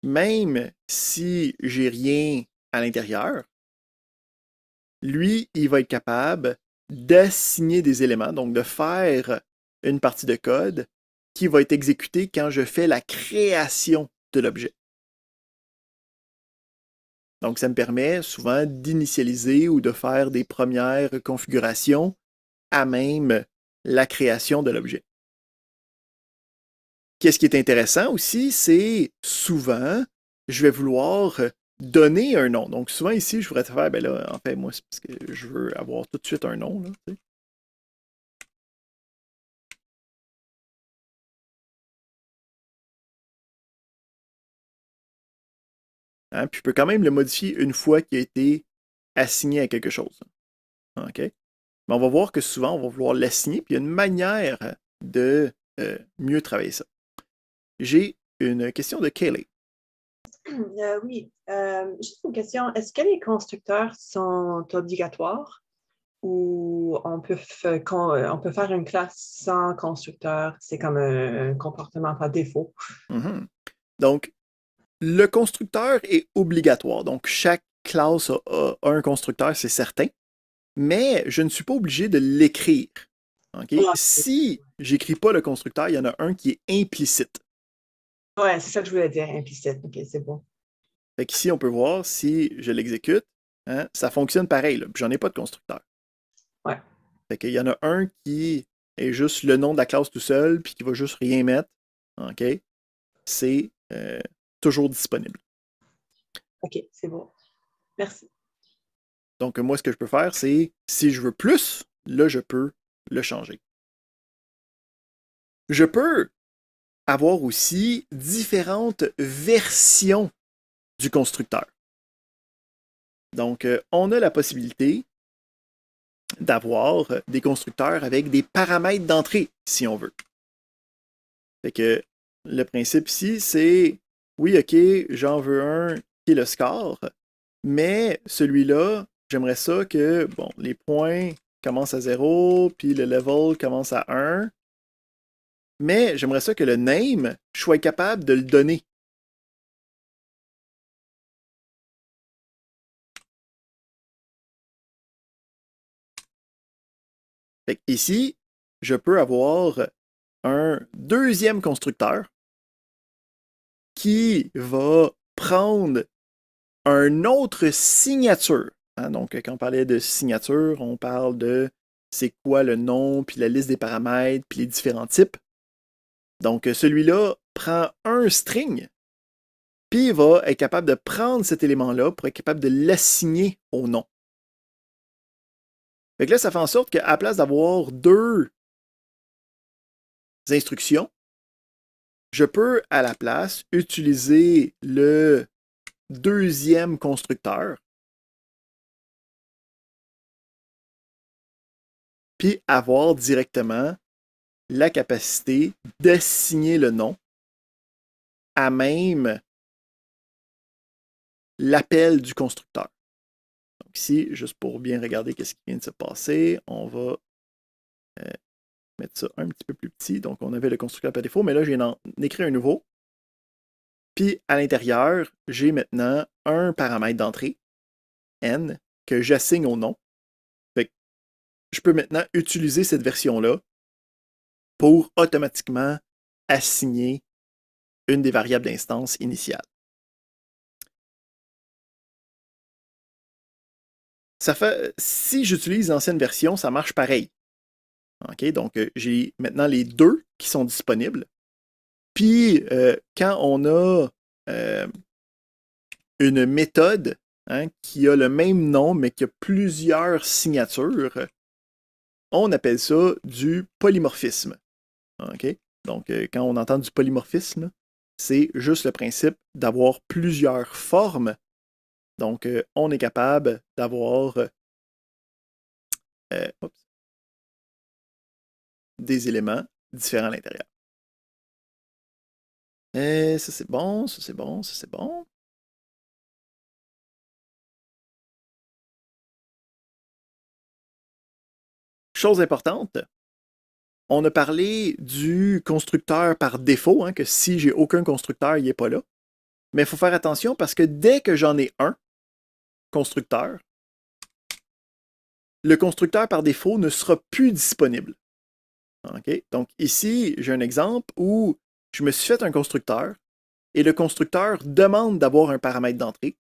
même si j'ai rien à l'intérieur, lui, il va être capable d'assigner des éléments, donc de faire une partie de code qui va être exécutée quand je fais la création de l'objet. Donc, ça me permet souvent d'initialiser ou de faire des premières configurations à même la création de l'objet. Qu'est-ce qui est intéressant aussi, c'est souvent, je vais vouloir donner un nom. Donc, souvent ici, je voudrais te faire, ben là, en fait, moi, c'est parce que je veux avoir tout de suite un nom. Là, tu sais. Hein, puis je peux quand même le modifier une fois qu'il a été assigné à quelque chose. OK? Mais on va voir que souvent, on va vouloir l'assigner, puis il y a une manière de mieux travailler ça. J'ai une question de Kayleigh. Oui, juste une question. Est-ce que les constructeurs sont obligatoires ou on peut faire une classe sans constructeur? C'est comme un comportement par défaut. Mm-hmm. Donc, le constructeur est obligatoire. Donc, chaque classe a un constructeur, c'est certain. Mais je ne suis pas obligé de l'écrire. Okay? Si j'écris pas le constructeur, il y en a un qui est implicite. Ouais, c'est ça que je voulais dire, implicite. OK, c'est bon. Fait qu'ici, on peut voir si je l'exécute, hein, ça fonctionne pareil. Là, puis j'en ai pas de constructeur. Ouais. Fait qu'il y en a un qui est juste le nom de la classe tout seul, puis qui va juste rien mettre. OK? C'est toujours disponible. OK, c'est bon. Merci. Donc, moi, ce que je peux faire, c'est, si je veux plus, là, je peux le changer. Je peux avoir aussi différentes versions du constructeur. Donc, on a la possibilité d'avoir des constructeurs avec des paramètres d'entrée, si on veut. Fait que le principe ici, c'est, oui, OK, j'en veux un qui est le score, mais celui-là, j'aimerais ça que, bon, les points commencent à 0, puis le level commence à 1, mais j'aimerais ça que le name, je sois capable de le donner. Fait ici, je peux avoir un deuxième constructeur qui va prendre un autre signature. Hein, donc, quand on parlait de signature, on parle de c'est quoi le nom, puis la liste des paramètres, puis les différents types. Donc, celui-là prend un string, puis il va être capable de prendre cet élément-là pour être capable de l'assigner au nom. Fait que là, ça fait en sorte qu'à la place d'avoir deux instructions, je peux, à la place, utiliser le deuxième constructeur, puis avoir directement la capacité d'assigner le nom à même l'appel du constructeur. Donc ici, juste pour bien regarder ce qui vient de se passer, on va mettre ça un petit peu plus petit. Donc, on avait le constructeur par défaut, mais là, je viens d'en écrire un nouveau. Puis, à l'intérieur, j'ai maintenant un paramètre d'entrée, n, que j'assigne au nom. Fait que je peux maintenant utiliser cette version-là pour automatiquement assigner une des variables d'instance initiale. Ça fait, si j'utilise l'ancienne version, ça marche pareil. Okay, donc, j'ai maintenant les deux qui sont disponibles. Puis, quand on a une méthode qui a le même nom, mais qui a plusieurs signatures, on appelle ça du polymorphisme. Okay? Donc, quand on entend du polymorphisme, c'est juste le principe d'avoir plusieurs formes. Donc, on est capable d'avoir des éléments différents à l'intérieur. Ça, c'est bon, ça, c'est bon, ça, c'est bon. Chose importante, on a parlé du constructeur par défaut, hein, que si j'ai aucun constructeur, il n'est pas là. Mais il faut faire attention parce que dès que j'en ai un constructeur, le constructeur par défaut ne sera plus disponible. Okay? Donc ici, j'ai un exemple où je me suis fait un constructeur et le constructeur demande d'avoir un paramètre d'entrée.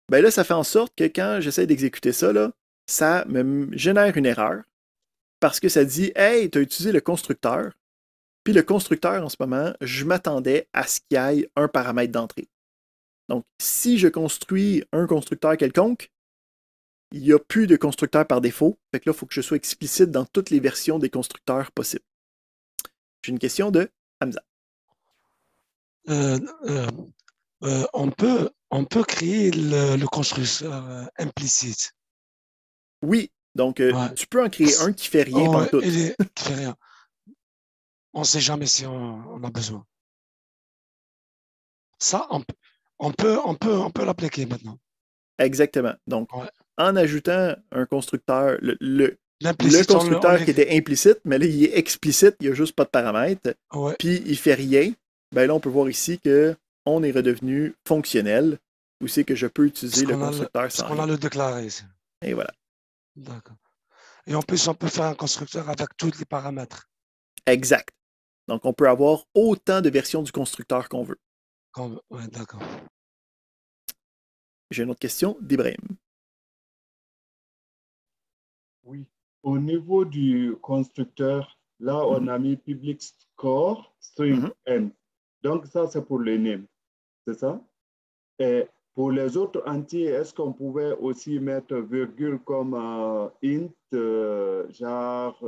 Ben là, ça fait en sorte que quand j'essaie d'exécuter ça, là, ça me génère une erreur parce que ça dit « Hey, tu as utilisé le constructeur. » Puis le constructeur, en ce moment, je m'attendais à ce qu'il y ait un paramètre d'entrée. Donc, si je construis un constructeur quelconque, il n'y a plus de constructeur par défaut. Fait que là, il faut que je sois explicite dans toutes les versions des constructeurs possibles. J'ai une question de Hamza. On peut créer le constructeur implicite. Oui, donc Ouais. tu peux en créer un qui fait rien pantoute. Qui fait rien. On ne sait jamais si on a besoin. Ça, on peut l'appliquer maintenant. Exactement. Donc, Ouais. en ajoutant un constructeur, le L'implicite, constructeur qui était implicite, mais là, il est explicite, il n'y a juste pas de paramètres, Ouais. puis il fait rien, ben là, on peut voir ici qu'on est redevenu fonctionnel, où c'est que je peux utiliser le constructeur sans rien. On a le déclaré ici. Et voilà. D'accord. Et en plus, on peut faire un constructeur avec tous les paramètres. Exact. Donc, on peut avoir autant de versions du constructeur qu'on veut. Ouais, d'accord. J'ai une autre question d'Ibrahim. Oui. Au niveau du constructeur, là, on a mis public score string n. Donc, ça, c'est pour les names. C'est ça? Et pour les autres entiers, est-ce qu'on pouvait aussi mettre virgule comme int, genre...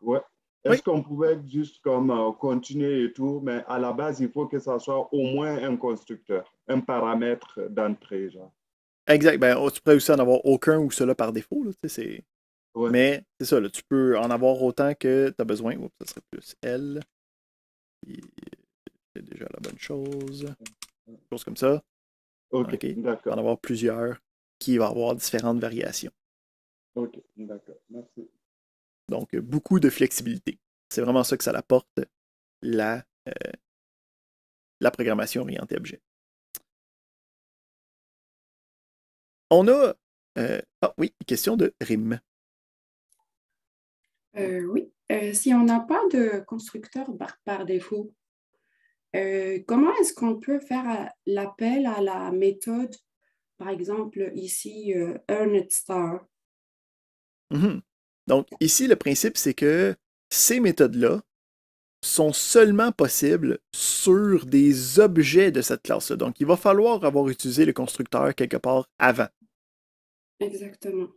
ouais. Est-ce qu'on pouvait juste comme continuer et tout, mais à la base, il faut que ça soit au moins un constructeur, un paramètre d'entrée, genre. Exact. Ben, tu pourrais aussi en avoir aucun ou cela par défaut. Là, Ouais. Mais c'est ça, là, tu peux en avoir autant que tu as besoin. Oups, ça serait plus L. C'est déjà la bonne chose. Chose comme ça. OK, d'accord. En avoir plusieurs qui vont avoir différentes variations. OK, d'accord. Merci. Donc, beaucoup de flexibilité. C'est vraiment ça que ça apporte, la programmation orientée objet. On a... oui, une question de Rim. Oui. Si on n'a pas de constructeur par défaut, comment est-ce qu'on peut faire l'appel à la méthode, par exemple, ici, earnedStar? Donc, ici, le principe, c'est que ces méthodes-là sont seulement possibles sur des objets de cette classe-là. Donc, il va falloir avoir utilisé le constructeur quelque part avant. Exactement.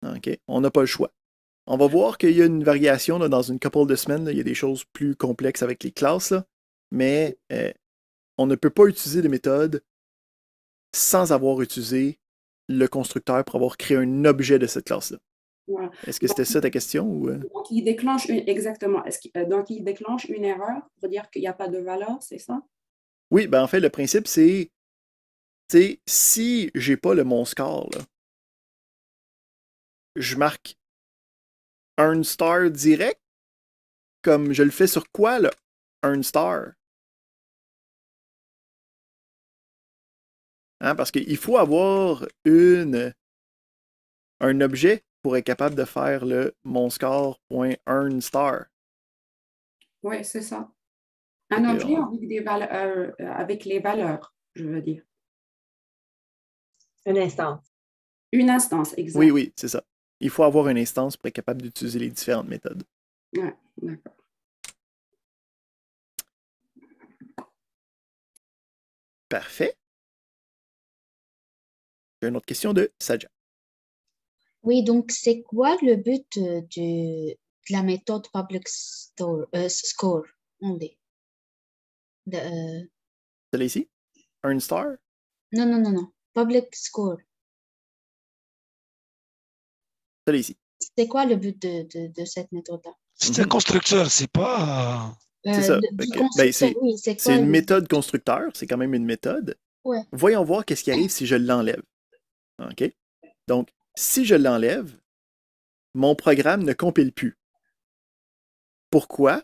OK? On n'a pas le choix. On va voir qu'il y a une variation là, dans une couple de semaines. Là, il y a des choses plus complexes avec les classes, là, mais on ne peut pas utiliser des méthodes sans avoir utilisé le constructeur pour avoir créé un objet de cette classe-là. Voilà. Est-ce que c'était ça ta question? Ou... Donc, il déclenche exactement. Donc, il déclenche une erreur pour dire qu'il n'y a pas de valeur, c'est ça? Oui, ben en fait, le principe, c'est si j'ai pas le mon score, là, je marque earn star direct, comme je le fais sur quoi, le earn star? Hein, parce qu'il faut avoir un objet pour être capable de faire le monscore.earnStar. Oui, c'est ça. Un objet avec les valeurs, je veux dire. Une instance. Une instance, exact. Oui, oui, c'est ça. Il faut avoir une instance pour être capable d'utiliser les différentes méthodes. Oui, d'accord. Parfait. J'ai une autre question de Saja. Oui, donc c'est quoi le but de la méthode public score? Celle-là ici? earnStar? Non. Public score. Celle ici. C'est quoi le but de cette méthode-là? C'est un constructeur, c'est pas. C'est ça. Du Ben, constructeur, oui, c'est c'est quoi une le méthode but? constructeur. C'est quand même une méthode. Ouais. Voyons voir qu'est-ce qui arrive si je l'enlève. OK? Donc, si je l'enlève, mon programme ne compile plus. Pourquoi?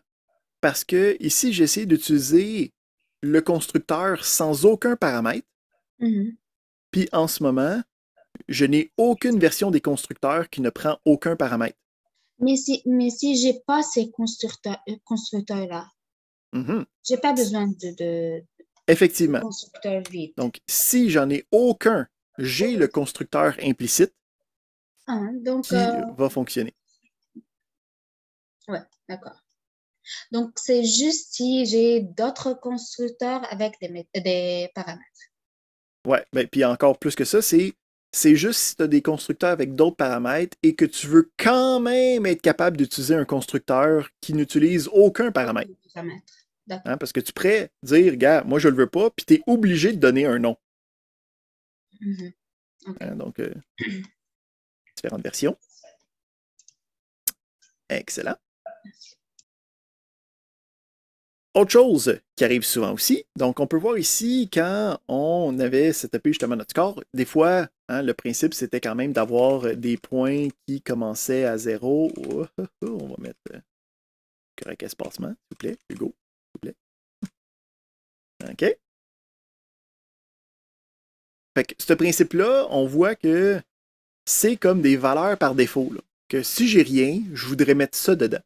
Parce que ici, j'essaie d'utiliser le constructeur sans aucun paramètre. Mhm. Puis en ce moment, je n'ai aucune version des constructeurs qui ne prend aucun paramètre. Mais si j'ai pas ces constructeurs-là, Mhm. j'ai pas besoin de Effectivement. constructeurs vides. Donc, si j'en ai aucun, j'ai le constructeur implicite Ah, donc, qui va fonctionner. ouais, d'accord. Donc, c'est juste si j'ai d'autres constructeurs avec des paramètres. Ouais, ben, puis encore plus que ça, c'est juste si tu as des constructeurs avec d'autres paramètres et que tu veux quand même être capable d'utiliser un constructeur qui n'utilise aucun paramètre. D'accord. Hein, parce que tu pourrais dire, gars, moi je le veux pas, puis tu es obligé de donner un nom. Mhm. Okay. Hein, donc, différentes versions. Excellent. Autre chose qui arrive souvent aussi, donc on peut voir ici quand on avait setupé justement notre score, des fois, hein, le principe c'était quand même d'avoir des points qui commençaient à 0. On va mettre correct espacement, s'il vous plaît, Hugo, s'il vous plaît. OK. Fait que ce principe-là, on voit que c'est comme des valeurs par défaut, là, que si j'ai rien, je voudrais mettre ça dedans.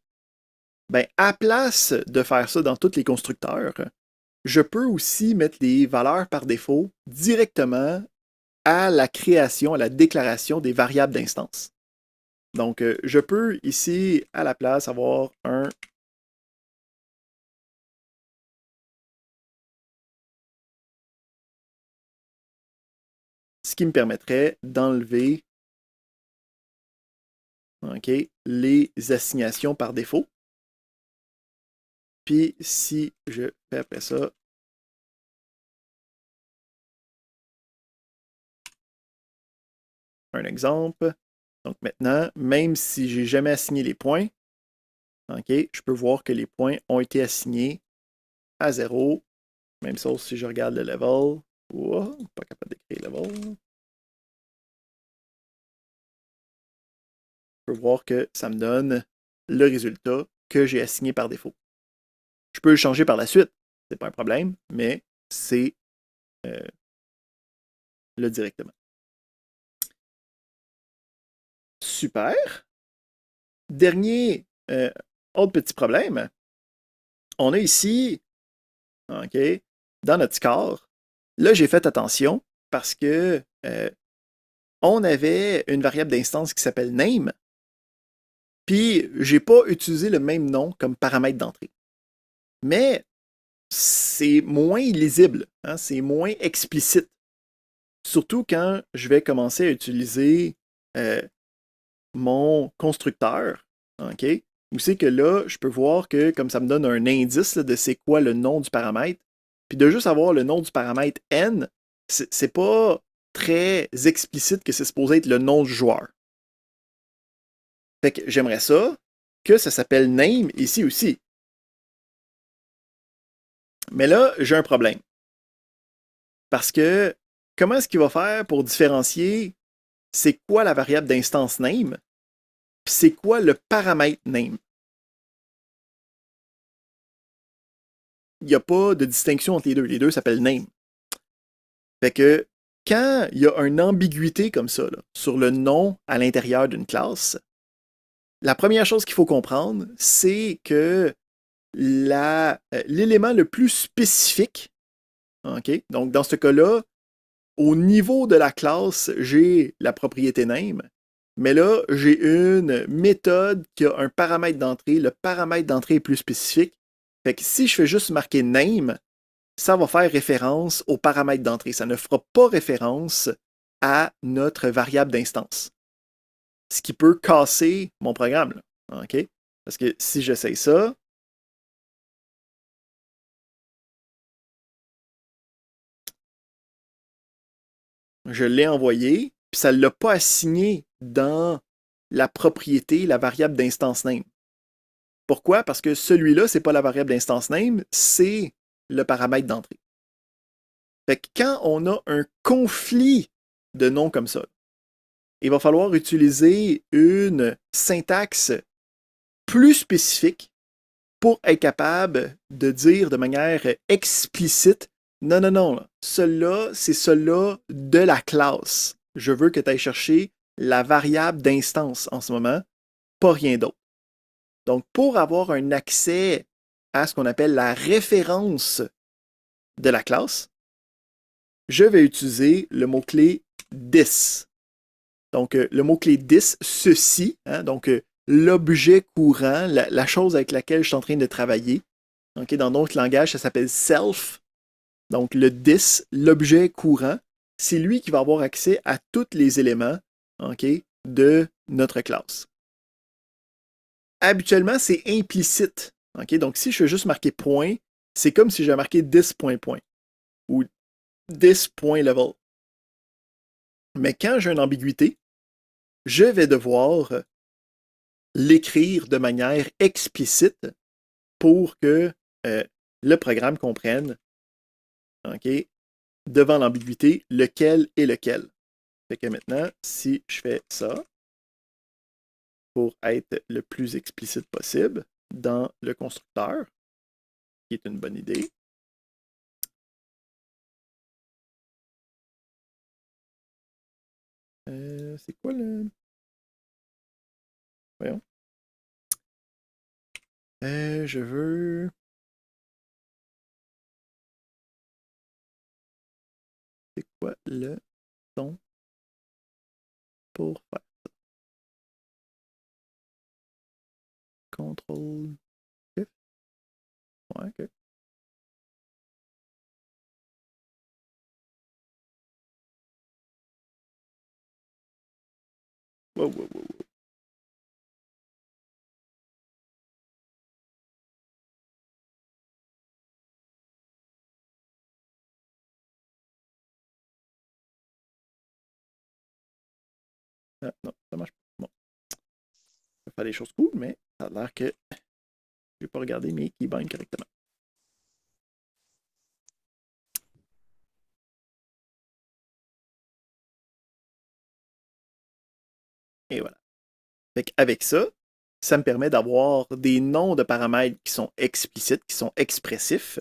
Ben, à place de faire ça dans tous les constructeurs, je peux aussi mettre les valeurs par défaut directement à la création, à la déclaration des variables d'instance. Donc, je peux ici, à la place, avoir un ce qui me permettrait d'enlever les assignations par défaut. Puis, si je fais après ça, un exemple. Donc maintenant, même si je n'ai jamais assigné les points, je peux voir que les points ont été assignés à 0. Même chose si je regarde le level. Wow, pas capable d'écrire level. Je peux voir que ça me donne le résultat que j'ai assigné par défaut. Je peux le changer par la suite, c'est pas un problème, mais c'est là directement. Super. Dernier, autre petit problème. On a ici, dans notre score, là j'ai fait attention parce que on avait une variable d'instance qui s'appelle name, puis j'ai pas utilisé le même nom comme paramètre d'entrée. Mais c'est moins lisible, hein, c'est moins explicite. Surtout quand je vais commencer à utiliser mon constructeur, où c'est que là, je peux voir que comme ça me donne un indice là, de c'est quoi le nom du paramètre, puis de juste avoir le nom du paramètre n, c'est pas très explicite que c'est supposé être le nom du joueur. Fait que j'aimerais ça que ça s'appelle name ici aussi. Mais là, j'ai un problème. Parce que comment est-ce qu'il va faire pour différencier c'est quoi la variable d'instance name puis c'est quoi le paramètre name? Il n'y a pas de distinction entre les deux. Les deux s'appellent name. Fait que quand il y a une ambiguïté comme ça là, sur le nom à l'intérieur d'une classe, la première chose qu'il faut comprendre, c'est que l'élément le plus spécifique, donc dans ce cas-là, au niveau de la classe, j'ai la propriété name, mais là, j'ai une méthode qui a un paramètre d'entrée. Le paramètre d'entrée est plus spécifique. Fait que si je fais juste marquer name, ça va faire référence au paramètre d'entrée. Ça ne fera pas référence à notre variable d'instance. Ce qui peut casser mon programme. Là, parce que si j'essaye ça, je l'ai envoyé, puis ça ne l'a pas assigné dans la propriété, la variable d'instance name. Pourquoi? Parce que celui-là, ce n'est pas la variable d'instance name, c'est le paramètre d'entrée. Fait que quand on a un conflit de noms comme ça, il va falloir utiliser une syntaxe plus spécifique pour être capable de dire de manière explicite, non, non, non, celui-là, c'est celui-là de la classe. Je veux que tu ailles chercher la variable d'instance en ce moment, pas rien d'autre. Donc, pour avoir un accès à ce qu'on appelle la référence de la classe, je vais utiliser le mot-clé this. Donc, le mot-clé this, ceci, hein, donc l'objet courant, la chose avec laquelle je suis en train de travailler. Okay, dans d'autres langages, ça s'appelle self. Donc, le this, l'objet courant, c'est lui qui va avoir accès à tous les éléments okay, de notre classe. Habituellement, c'est implicite. Okay? Donc, si je fais juste marquer point, c'est comme si j'ai marqué this point point ou this point level. Mais quand j'ai une ambiguïté, je vais devoir l'écrire de manière explicite pour que le programme comprenne, okay, devant l'ambiguïté, lequel est lequel. Fait que maintenant, si je fais ça, pour être le plus explicite possible dans le constructeur, qui est une bonne idée. C'est quoi le... Voyons. Je veux... C'est quoi le ton pour faire ça? Contrôle F. Ouais, ok. Wow, wow, wow, wow. Ah, non, ça marche pas. Bon. Ça fait des choses cool, mais ça a l'air que je n'ai pas regardé mes keybinds correctement. Et voilà. Avec ça, ça me permet d'avoir des noms de paramètres qui sont explicites, qui sont expressifs,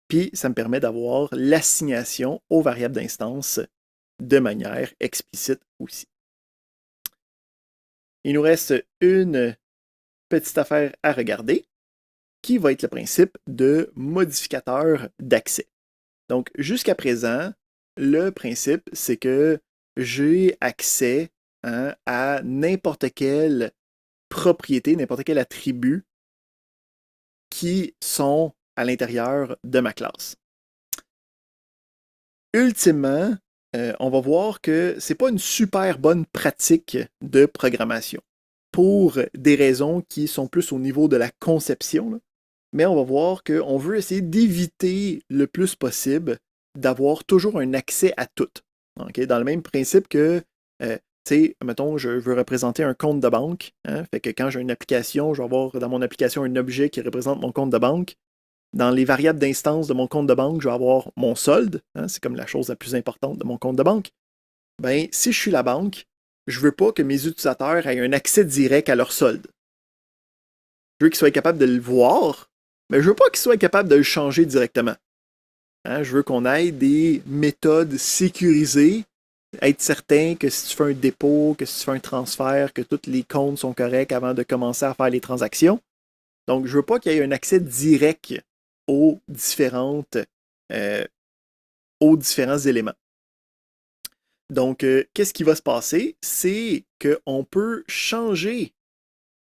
puis ça me permet d'avoir l'assignation aux variables d'instance de manière explicite aussi. Il nous reste une petite affaire à regarder, qui va être le principe de modificateur d'accès. Donc, jusqu'à présent, le principe, c'est que j'ai accès à n'importe quelle propriété, n'importe quel attribut qui sont à l'intérieur de ma classe. Ultimement, on va voir que ce n'est pas une super bonne pratique de programmation pour des raisons qui sont plus au niveau de la conception, là. Mais on va voir qu'on veut essayer d'éviter le plus possible d'avoir toujours un accès à tout. Okay? Dans le même principe que, tu sais, mettons, je veux représenter un compte de banque. Hein? Fait que quand j'ai une application, je vais avoir dans mon application un objet qui représente mon compte de banque. Dans les variables d'instance de mon compte de banque, je vais avoir mon solde. Hein? C'est comme la chose la plus importante de mon compte de banque. Ben, si je suis la banque, je ne veux pas que mes utilisateurs aient un accès direct à leur solde. Je veux qu'ils soient capables de le voir, mais je ne veux pas qu'ils soient capables de le changer directement. Hein? Je veux qu'on ait des méthodes sécurisées, être certain que si tu fais un dépôt, que si tu fais un transfert, que tous les comptes sont corrects avant de commencer à faire les transactions. Donc, je ne veux pas qu'il y ait un accès direct aux différents éléments. Donc, qu'est-ce qui va se passer? C'est qu'on peut changer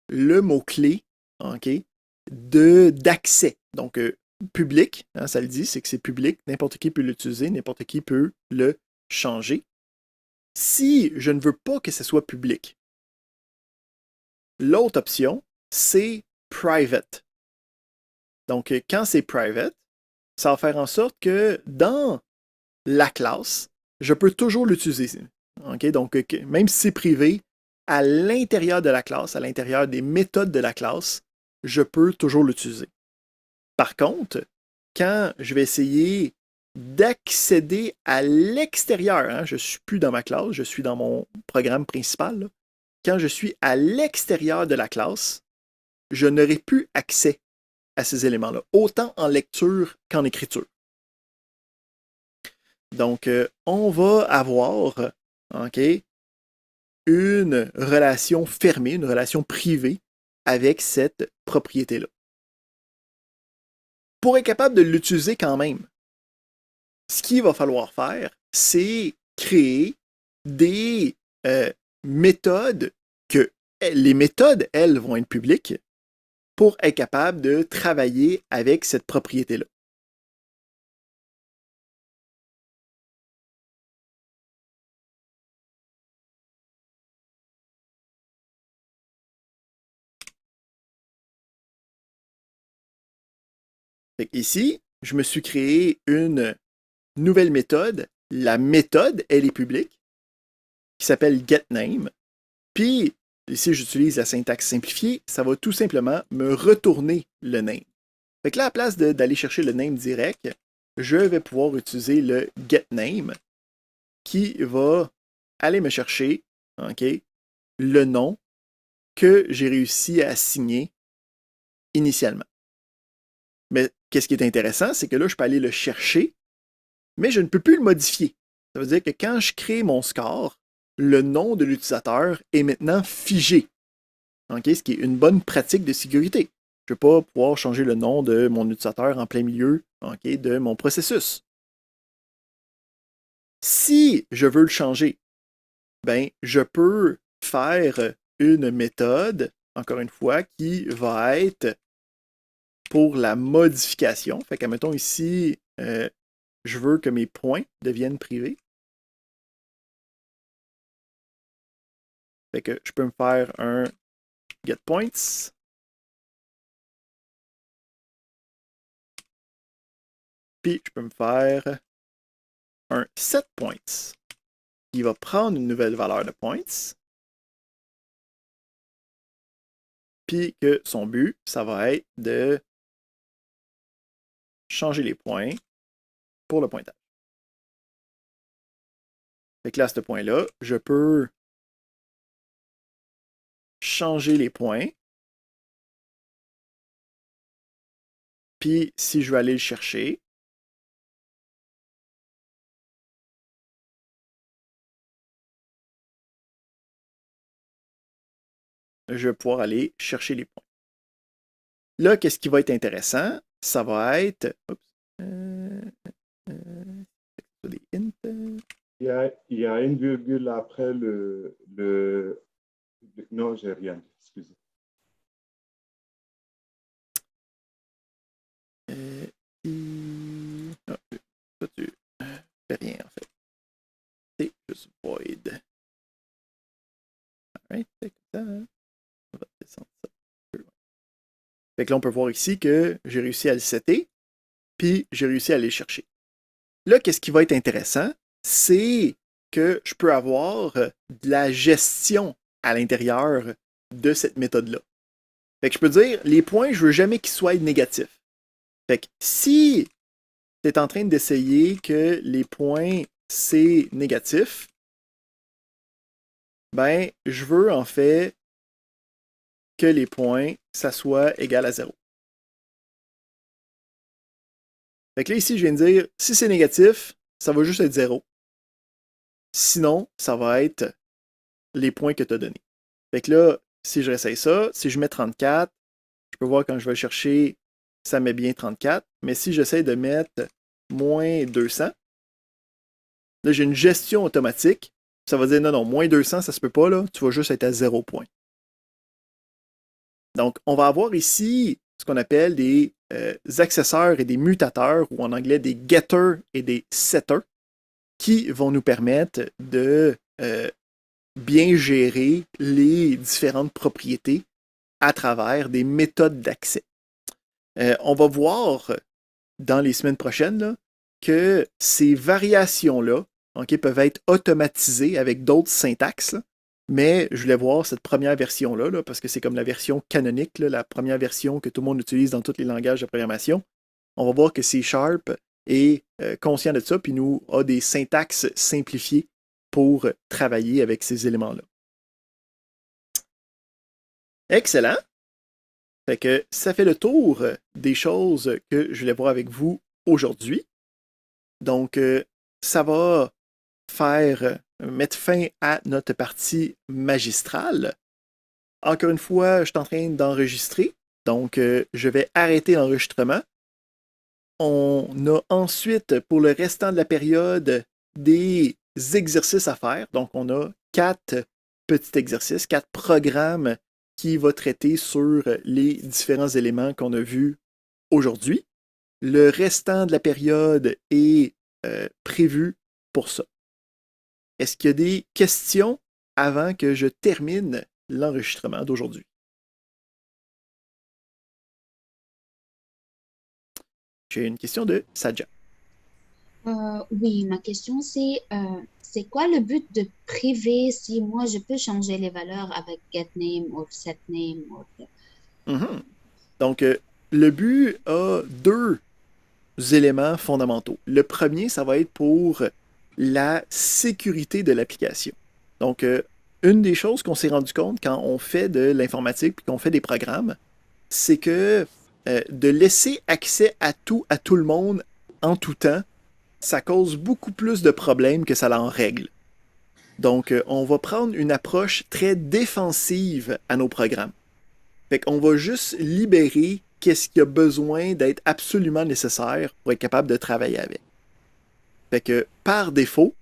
le mot-clé, okay, d'accès. Donc, public, hein, ça le dit, c'est que c'est public, n'importe qui peut l'utiliser, n'importe qui peut le changer. Si je ne veux pas que ce soit public, l'autre option, c'est private. Donc, quand c'est private, ça va faire en sorte que dans la classe, je peux toujours l'utiliser. Okay? Donc, même si c'est privé, à l'intérieur de la classe, à l'intérieur des méthodes de la classe, je peux toujours l'utiliser. Par contre, quand je vais essayer d'accéder à l'extérieur, hein, je ne suis plus dans ma classe, je suis dans mon programme principal, là. Quand je suis à l'extérieur de la classe, je n'aurai plus accès à ces éléments-là, autant en lecture qu'en écriture. Donc, on va avoir une relation fermée, une relation privée avec cette propriété-là. Pour être capable de l'utiliser quand même, ce qu'il va falloir faire, c'est créer des méthodes que les méthodes, elles, vont être publiques pour être capable de travailler avec cette propriété-là. Ici, je me suis créé une nouvelle méthode. La méthode, elle est publique, qui s'appelle getName. Puis, ici, j'utilise la syntaxe simplifiée. Ça va tout simplement me retourner le name. Fait que là, à la place d'aller chercher le name direct, je vais pouvoir utiliser le getName qui va aller me chercher le nom que j'ai réussi à assigner initialement. Mais qu'est-ce qui est intéressant, c'est que là, je peux aller le chercher, mais je ne peux plus le modifier. Ça veut dire que quand je crée mon score, le nom de l'utilisateur est maintenant figé. Ce qui est une bonne pratique de sécurité. Je ne vais pas pouvoir changer le nom de mon utilisateur en plein milieu de mon processus. Si je veux le changer, ben, je peux faire une méthode, encore une fois, qui va être pour la modification. Fait qu'admettons ici, je veux que mes points deviennent privés. Fait que je peux me faire un getPoints. Puis je peux me faire un setPoints qui va prendre une nouvelle valeur de points. Puis que son but, ça va être de changer les points pour le pointage. Fait que là, à ce point-là, je peux changer les points. Puis, si je veux aller le chercher, je vais pouvoir aller chercher les points. Là, qu'est-ce qui va être intéressant? Ça va être... des int. Il y a une virgule après le... Non, j'ai rien. Excusez. Non, ça, tu fais rien, en fait. C'est juste void. Alright, c'est comme ça. On va descendre ça un peu loin. Fait que là, on peut voir ici que j'ai réussi à le setter, puis j'ai réussi à aller le chercher. Là, qu'est-ce qui va être intéressant? C'est que je peux avoir de la gestion à l'intérieur de cette méthode-là. Fait que je peux dire, les points, je ne veux jamais qu'ils soient négatifs. Fait que si tu es en train d'essayer que les points, c'est négatif, ben, je veux en fait que les points, ça soit égal à 0. Fait que là, ici, je viens de dire, si c'est négatif, ça va juste être 0. Sinon, ça va être les points que tu as donnés. Fait que là, si je réessaye ça, si je mets 34, je peux voir quand je vais chercher, ça met bien 34. Mais si j'essaie de mettre moins 200, là, j'ai une gestion automatique. Ça va dire, non, non, moins 200, ça se peut pas, là. Tu vas juste être à 0 point. Donc, on va avoir ici ce qu'on appelle des accesseurs et des mutateurs, ou en anglais des getters et des setters, qui vont nous permettre de bien gérer les différentes propriétés à travers des méthodes d'accès. On va voir dans les semaines prochaines là, que ces variations-là peuvent être automatisées avec d'autres syntaxes. Là. Mais je voulais voir cette première version-là, là, parce que c'est comme la version canonique, là, la première version que tout le monde utilise dans tous les langages de programmation. On va voir que C# est conscient de ça, puis nous a des syntaxes simplifiées pour travailler avec ces éléments-là. Excellent! Fait que ça fait le tour des choses que je voulais voir avec vous aujourd'hui. Donc, ça va mettre fin à notre partie magistrale. Encore une fois, je suis en train d'enregistrer, donc je vais arrêter l'enregistrement. On a ensuite, pour le restant de la période, des exercices à faire. Donc, on a 4 petits exercices, 4 programmes qui vont traiter sur les différents éléments qu'on a vus aujourd'hui. Le restant de la période est prévu pour ça. Est-ce qu'il y a des questions avant que je termine l'enregistrement d'aujourd'hui? J'ai une question de Sadja. Oui, ma question c'est quoi le but de privé si moi je peux changer les valeurs avec getName ou setName? Donc, le but a 2 éléments fondamentaux. Le premier, ça va être pour la sécurité de l'application. Donc, une des choses qu'on s'est rendu compte quand on fait de l'informatique et qu'on fait des programmes, c'est que de laisser accès à tout le monde en tout temps, ça cause beaucoup plus de problèmes que ça en règle. Donc, on va prendre une approche très défensive à nos programmes. Fait qu'on va juste libérer qu'est-ce qui a besoin d'être absolument nécessaire pour être capable de travailler avec. Fait que, par défaut,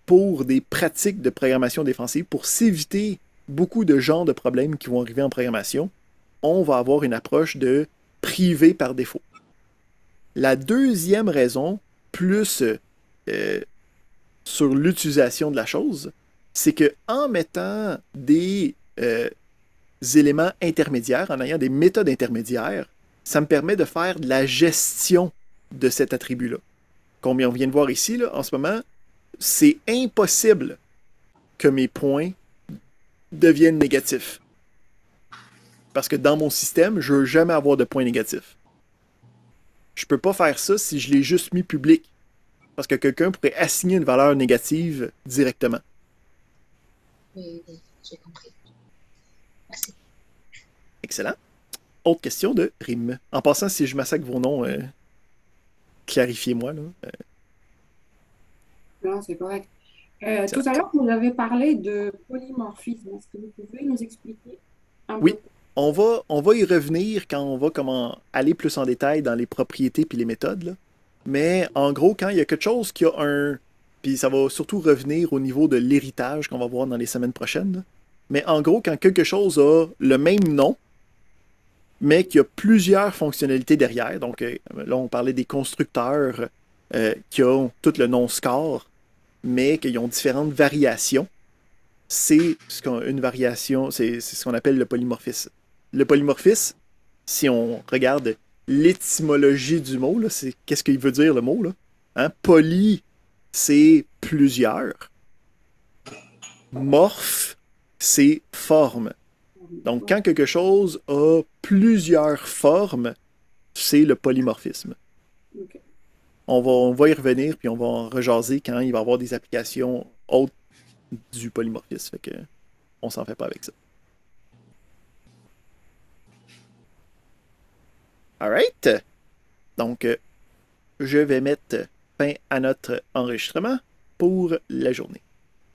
pour des pratiques de programmation défensive, pour s'éviter beaucoup de genres de problèmes qui vont arriver en programmation, on va avoir une approche de privé par défaut. La deuxième raison, plus sur l'utilisation de la chose, c'est qu'en mettant des éléments intermédiaires, en ayant des méthodes intermédiaires, ça me permet de faire de la gestion de cet attribut-là. Comme on vient de voir ici, là, en ce moment, c'est impossible que mes points deviennent négatifs. Parce que dans mon système, je ne veux jamais avoir de points négatifs. Je ne peux pas faire ça si je l'ai juste mis public. Parce que quelqu'un pourrait assigner une valeur négative directement. Oui, j'ai compris. Merci. Excellent. Autre question de Rim. En passant, si je massacre vos noms, clarifiez-moi. Là. Non, c'est correct. Tout à l'heure, vous avez parlé de polymorphisme. Est-ce que vous pouvez nous expliquer un Oui, peu? on va y revenir quand on va aller plus en détail dans les propriétés puis les méthodes. Là. Mais en gros, quand il y a quelque chose qui a puis ça va surtout revenir au niveau de l'héritage qu'on va voir dans les semaines prochaines. Là. Mais en gros, quand quelque chose a le même nom, mais qu'il y a plusieurs fonctionnalités derrière, donc là, on parlait des constructeurs qui ont tout le nom score, mais qui ont différentes variations. C'est une variation, c'est ce qu'on appelle le polymorphisme. Le polymorphisme, si on regarde l'étymologie du mot, c'est qu'est-ce qu'il veut dire le mot, là? Hein? Poly, c'est plusieurs. Morphe, c'est forme. Donc, quand quelque chose a plusieurs formes, c'est le polymorphisme. Okay. On va y revenir, puis on va en rejaser quand il va y avoir des applications autres du polymorphisme. Fait que on s'en fait pas avec ça. Alright. Donc, je vais mettre fin à notre enregistrement pour la journée.